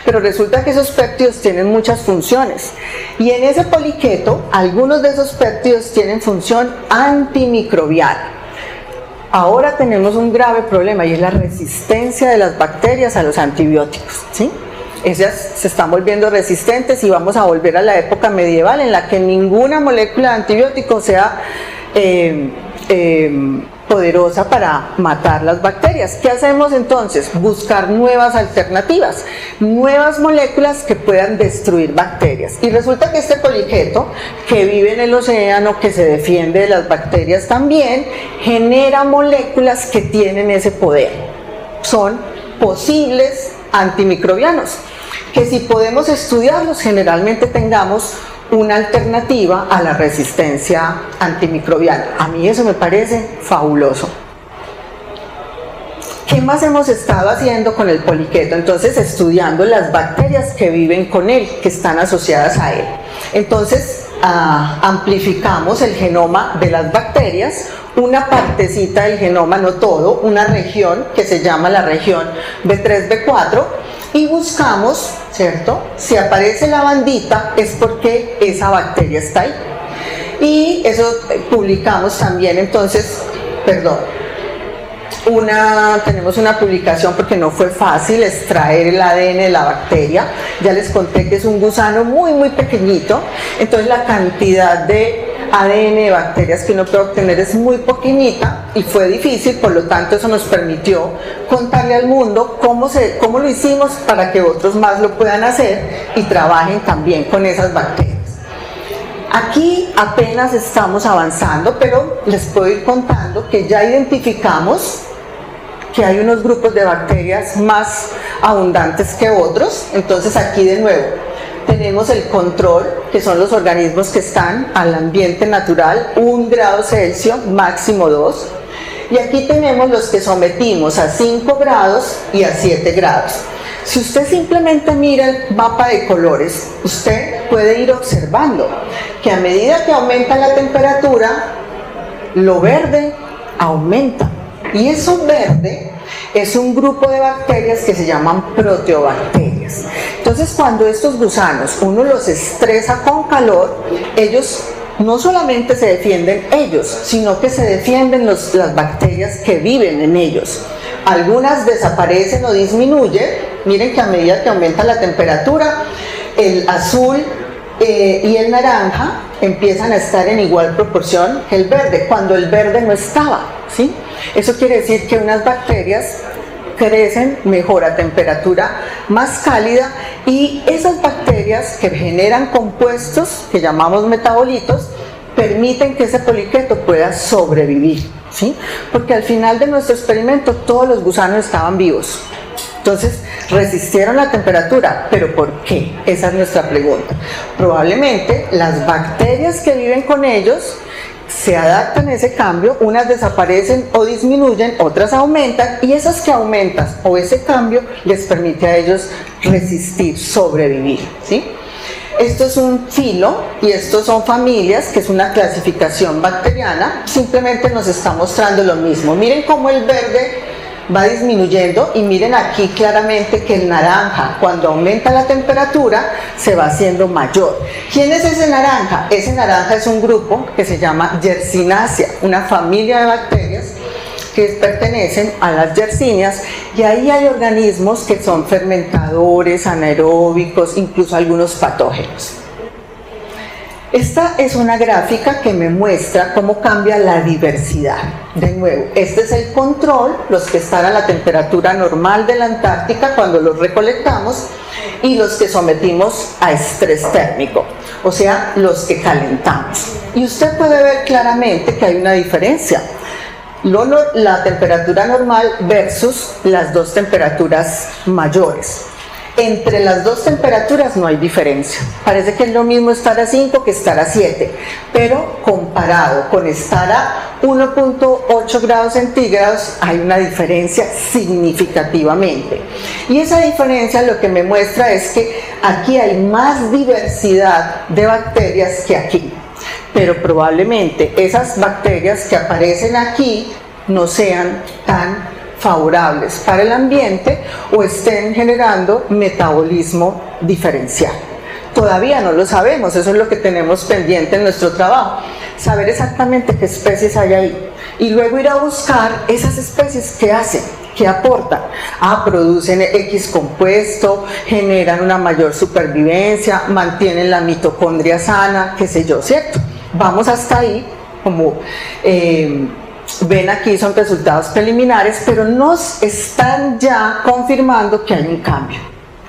Pero resulta que esos péptidos tienen muchas funciones, y en ese poliqueto algunos de esos péptidos tienen función antimicrobiana. Ahora tenemos un grave problema, y es la resistencia de las bacterias a los antibióticos, ¿sí? Ellas se están volviendo resistentes, y vamos a volver a la época medieval en la que ninguna molécula de antibiótico sea poderosa para matar las bacterias. ¿Qué hacemos entonces? Buscar nuevas alternativas, nuevas moléculas que puedan destruir bacterias. Y resulta que este poliqueto, que vive en el océano, que se defiende de las bacterias también, genera moléculas que tienen ese poder. Son posibles antimicrobianos, que si podemos estudiarlos, generalmente tengamos una alternativa a la resistencia antimicrobiana. A mí eso me parece fabuloso. ¿Qué más hemos estado haciendo con el poliqueto? Entonces, estudiando las bacterias que viven con él, que están asociadas a él. Entonces, amplificamos el genoma de las bacterias, una partecita del genoma, no todo, una región que se llama la región B3, B4, y buscamos, ¿cierto? Si aparece la bandita es porque esa bacteria está ahí. Y eso publicamos también, entonces, tenemos una publicación porque no fue fácil extraer el ADN de la bacteria. Ya les conté que es un gusano muy muy pequeñito, entonces la cantidad de ADN de bacterias que uno puede obtener es muy pequeñita, y fue difícil, por lo tanto eso nos permitió contarle al mundo cómo lo hicimos para que otros más lo puedan hacer y trabajen también con esas bacterias. Aquí apenas estamos avanzando, pero les puedo ir contando que ya identificamos que hay unos grupos de bacterias más abundantes que otros. Entonces aquí de nuevo tenemos el control, que son los organismos que están al ambiente natural, 1 grado Celsius, máximo 2. Y aquí tenemos los que sometimos a 5 grados y a 7 grados. Si usted simplemente mira el mapa de colores, usted puede ir observando que a medida que aumenta la temperatura, lo verde aumenta. Y eso verde es un grupo de bacterias que se llaman proteobacterias. Entonces, cuando estos gusanos uno los estresa con calor, ellos no solamente se defienden ellos, sino que se defienden las bacterias que viven en ellos. Algunas desaparecen o disminuyen. Miren que a medida que aumenta la temperatura, el azul y el naranja empiezan a estar en igual proporción que el verde, cuando el verde no estaba, ¿sí? Eso quiere decir que unas bacterias crecen mejor a temperatura más cálida, y esas bacterias que generan compuestos que llamamos metabolitos permiten que ese poliqueto pueda sobrevivir, ¿sí? Porque al final de nuestro experimento todos los gusanos estaban vivos. Entonces resistieron la temperatura, ¿pero por qué? Esa es nuestra pregunta. Probablemente las bacterias que viven con ellos se adaptan a ese cambio, unas desaparecen o disminuyen, otras aumentan, y esas que aumentan o ese cambio les permite a ellos resistir, sobrevivir, ¿sí? Esto es un filo y estos son familias, que es una clasificación bacteriana. Simplemente nos está mostrando lo mismo. Miren cómo el verde va disminuyendo y miren aquí claramente que el naranja, cuando aumenta la temperatura, se va haciendo mayor. ¿Quién es ese naranja? Ese naranja es un grupo que se llama Yersinácea, una familia de bacterias que pertenecen a las yersinias, y ahí hay organismos que son fermentadores, anaeróbicos, incluso algunos patógenos. Esta es una gráfica que me muestra cómo cambia la diversidad. De nuevo, este es el control, los que están a la temperatura normal de la Antártica cuando los recolectamos, y los que sometimos a estrés térmico, o sea, los que calentamos. Y usted puede ver claramente que hay una diferencia. La temperatura normal versus las dos temperaturas mayores. Entre las dos temperaturas no hay diferencia. Parece que es lo mismo estar a 5 que estar a 7, pero comparado con estar a 1.8 grados centígrados hay una diferencia significativamente. Y esa diferencia lo que me muestra es que aquí hay más diversidad de bacterias que aquí. Pero probablemente esas bacterias que aparecen aquí no sean tan favorables para el ambiente o estén generando metabolismo diferencial. Todavía no lo sabemos, eso es lo que tenemos pendiente en nuestro trabajo, saber exactamente qué especies hay ahí y luego ir a buscar esas especies que hacen, que aportan, producen X compuesto, generan una mayor supervivencia, mantienen la mitocondria sana, qué sé yo, ¿cierto? Vamos hasta ahí, como ven aquí son resultados preliminares, pero nos están ya confirmando que hay un cambio.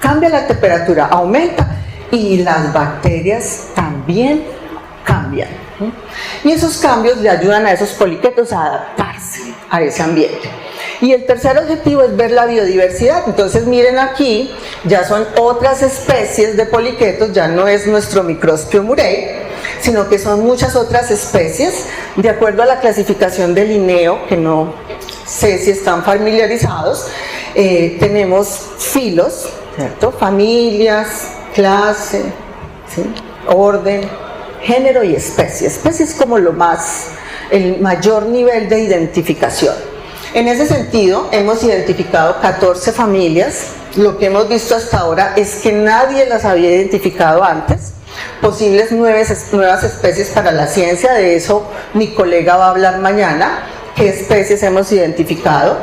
Cambia la temperatura, aumenta y las bacterias también cambian. Y esos cambios le ayudan a esos poliquetos a adaptarse a ese ambiente. Y el tercer objetivo es ver la biodiversidad. Entonces miren aquí, ya son otras especies de poliquetos, ya no es nuestro Microspio murray, sino que son muchas otras especies, de acuerdo a la clasificación de Linneo, que no sé si están familiarizados. Tenemos filos, ¿cierto? Familias, clase, ¿sí? Orden, género y especie. Especie es como el mayor nivel de identificación. En ese sentido, hemos identificado 14 familias. Lo que hemos visto hasta ahora es que nadie las había identificado antes. Posibles nuevas especies para la ciencia, de eso mi colega va a hablar mañana, qué especies hemos identificado,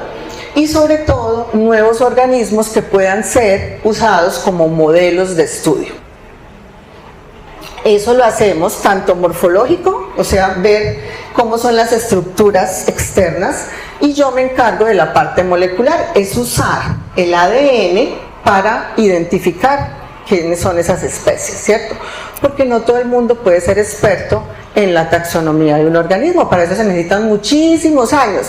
y sobre todo nuevos organismos que puedan ser usados como modelos de estudio. Eso lo hacemos tanto morfológico, o sea, ver cómo son las estructuras externas, y yo me encargo de la parte molecular, es usar el ADN para identificar quiénes son esas especies, ¿cierto? Porque no todo el mundo puede ser experto en la taxonomía de un organismo, para eso se necesitan muchísimos años.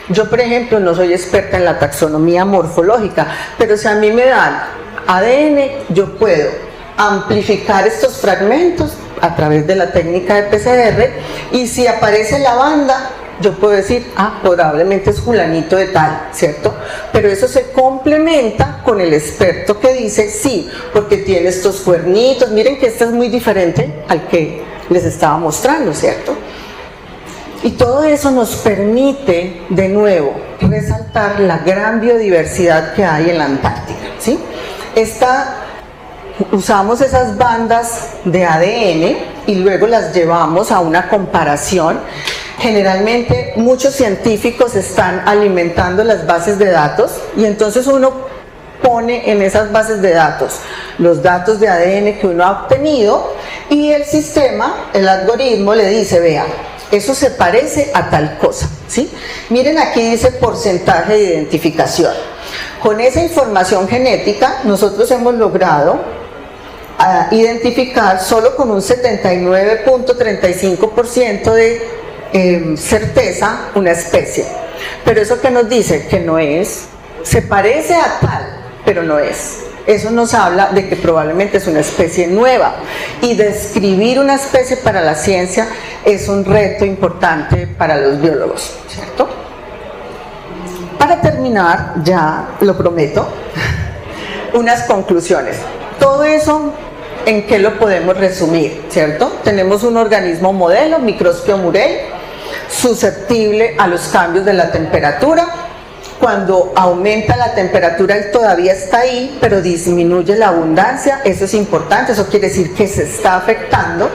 Yo, por ejemplo, no soy experta en la taxonomía morfológica, pero si a mí me dan ADN, yo puedo amplificar estos fragmentos a través de la técnica de PCR, y si aparece la banda, yo puedo decir, probablemente es fulanito de tal, ¿cierto? Pero eso se complementa con el experto que dice, sí, porque tiene estos cuernitos, miren que este es muy diferente al que les estaba mostrando, ¿cierto? Y todo eso nos permite, de nuevo, resaltar la gran biodiversidad que hay en la Antártica, ¿sí? Usamos esas bandas de ADN y luego las llevamos a una comparación. Generalmente muchos científicos están alimentando las bases de datos y entonces uno pone en esas bases de datos los datos de ADN que uno ha obtenido y el sistema, el algoritmo le dice, vea, eso se parece a tal cosa, ¿sí? Miren aquí dice porcentaje de identificación. Con esa información genética nosotros hemos logrado identificar solo con un 79.35% de certeza una especie. Pero eso que nos dice que no es, se parece a tal, pero no es. Eso nos habla de que probablemente es una especie nueva, y describir una especie para la ciencia es un reto importante para los biólogos, ¿cierto? Para terminar, ya lo prometo, unas conclusiones. Todo eso, ¿en qué lo podemos resumir? ¿Cierto? Tenemos un organismo modelo, Microspio murray, susceptible a los cambios de la temperatura, Cuando aumenta la temperatura, él todavía está ahí, pero disminuye la abundancia. Eso es importante, eso quiere decir que se está afectando.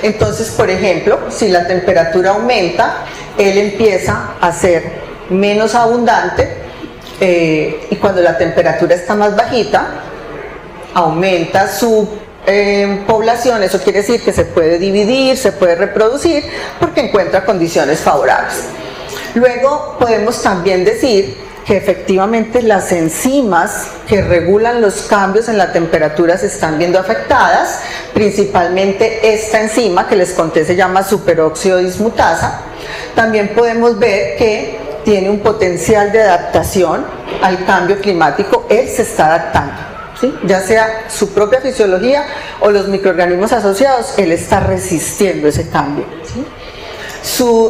Entonces, por ejemplo, si la temperatura aumenta, él empieza a ser menos abundante, y cuando la temperatura está más bajita, aumenta su población. Eso quiere decir que se puede dividir, se puede reproducir, porque encuentra condiciones favorables. Luego podemos también decir que efectivamente las enzimas que regulan los cambios en la temperatura se están viendo afectadas, principalmente esta enzima que les conté se llama superóxido dismutasa. También podemos ver que tiene un potencial de adaptación al cambio climático. Él se está adaptando, ¿sí? Ya sea su propia fisiología o los microorganismos asociados, él está resistiendo ese cambio, ¿sí?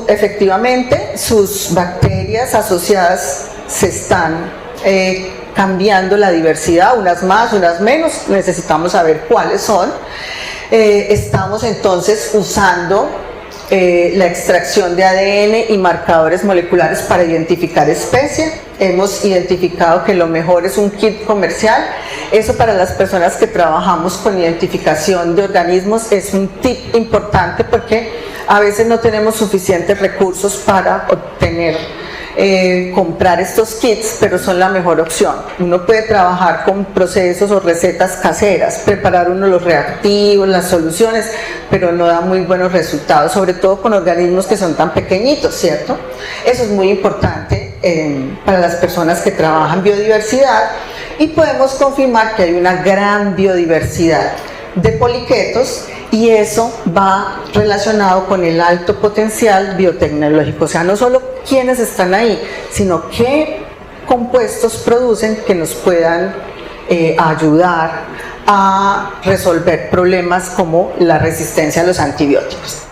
Efectivamente, sus bacterias asociadas se están cambiando la diversidad, unas más, unas menos, necesitamos saber cuáles son. Estamos entonces usando la extracción de ADN y marcadores moleculares para identificar especie. Hemos identificado que lo mejor es un kit comercial. Eso para las personas que trabajamos con identificación de organismos es un tip importante, porque a veces no tenemos suficientes recursos para comprar estos kits, pero son la mejor opción. Uno puede trabajar con procesos o recetas caseras, preparar uno los reactivos, las soluciones, pero no da muy buenos resultados, sobre todo con organismos que son tan pequeñitos, ¿cierto? Eso es muy importante para las personas que trabajan biodiversidad, y podemos confirmar que hay una gran biodiversidad de poliquetos, y eso va relacionado con el alto potencial biotecnológico. O sea, no solo quiénes están ahí, sino qué compuestos producen que nos puedan ayudar a resolver problemas como la resistencia a los antibióticos.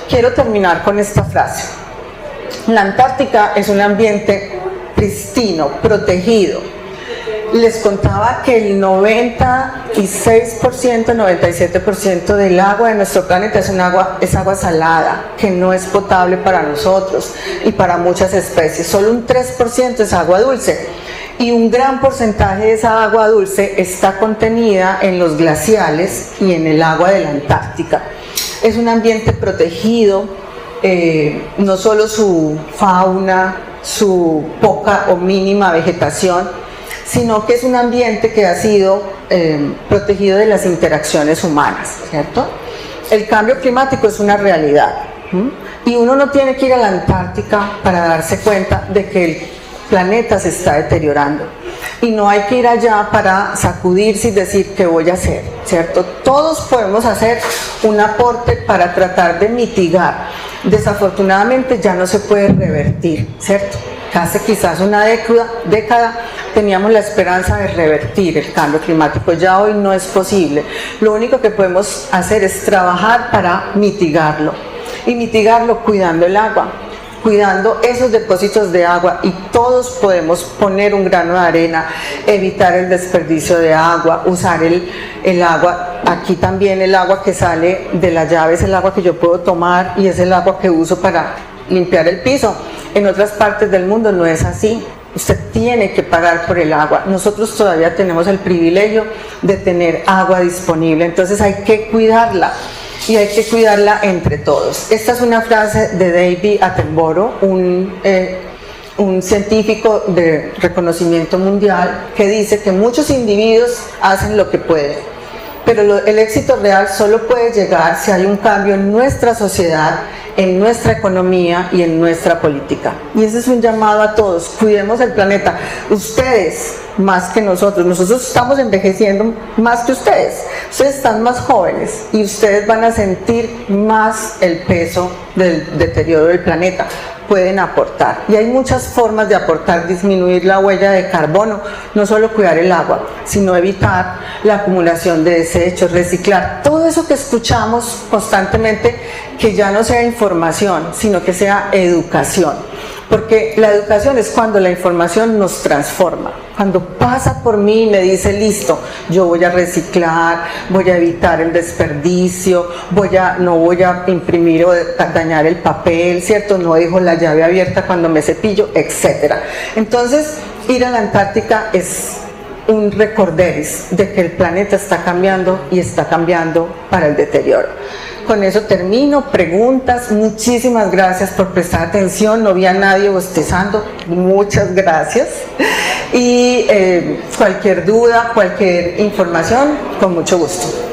Quiero terminar con esta frase. La Antártica es un ambiente pristino, protegido. Les contaba que el 96%, 97% del agua de nuestro planeta es agua salada, que no es potable para nosotros y para muchas especies. Solo un 3% es agua dulce, y un gran porcentaje de esa agua dulce está contenida en los glaciales y en el agua de la Antártica. Es un ambiente protegido, no solo su fauna, su poca o mínima vegetación, sino que es un ambiente que ha sido protegido de las interacciones humanas, ¿cierto? El cambio climático es una realidad, y uno no tiene que ir a la Antártica para darse cuenta de que el planeta se está deteriorando, y no hay que ir allá para sacudirse y decir qué voy a hacer, ¿cierto? Todos podemos hacer un aporte para tratar de mitigar. Desafortunadamente ya no se puede revertir, ¿cierto? Hace quizás una década teníamos la esperanza de revertir el cambio climático. Ya hoy no es posible. Lo único que podemos hacer es trabajar para mitigarlo, y mitigarlo cuidando el agua, cuidando esos depósitos de agua, y todos podemos poner un grano de arena, evitar el desperdicio de agua, usar el agua. Aquí también el agua que sale de la llave es el agua que yo puedo tomar, y es el agua que uso para limpiar el piso. En otras partes del mundo no es así. Usted tiene que pagar por el agua. Nosotros todavía tenemos el privilegio de tener agua disponible, entonces hay que cuidarla, y hay que cuidarla entre todos. Esta es una frase de David Attenborough, un científico de reconocimiento mundial, que dice que muchos individuos hacen lo que pueden, pero el éxito real solo puede llegar si hay un cambio en nuestra sociedad, en nuestra economía y en nuestra política. Y ese es un llamado a todos: cuidemos el planeta. Ustedes más que nosotros estamos envejeciendo más que ustedes están más jóvenes, y ustedes van a sentir más el peso del deterioro del planeta. Pueden aportar, y hay muchas formas de aportar: disminuir la huella de carbono, no solo cuidar el agua, sino evitar la acumulación de desechos, reciclar, todo eso que escuchamos constantemente, que ya no sea información, sino que sea educación. porque la educación es cuando la información nos transforma, cuando pasa por mí y me dice listo, yo voy a reciclar, voy a evitar el desperdicio, no voy a imprimir o dañar el papel, ¿cierto? No dejo la llave abierta cuando me cepillo, etc. Entonces, ir a la Antártica es un recorderis de que el planeta está cambiando y está cambiando para el deterioro. Con eso termino. Preguntas, muchísimas gracias por prestar atención, no vi a nadie bostezando, muchas gracias. Y cualquier duda, cualquier información, con mucho gusto.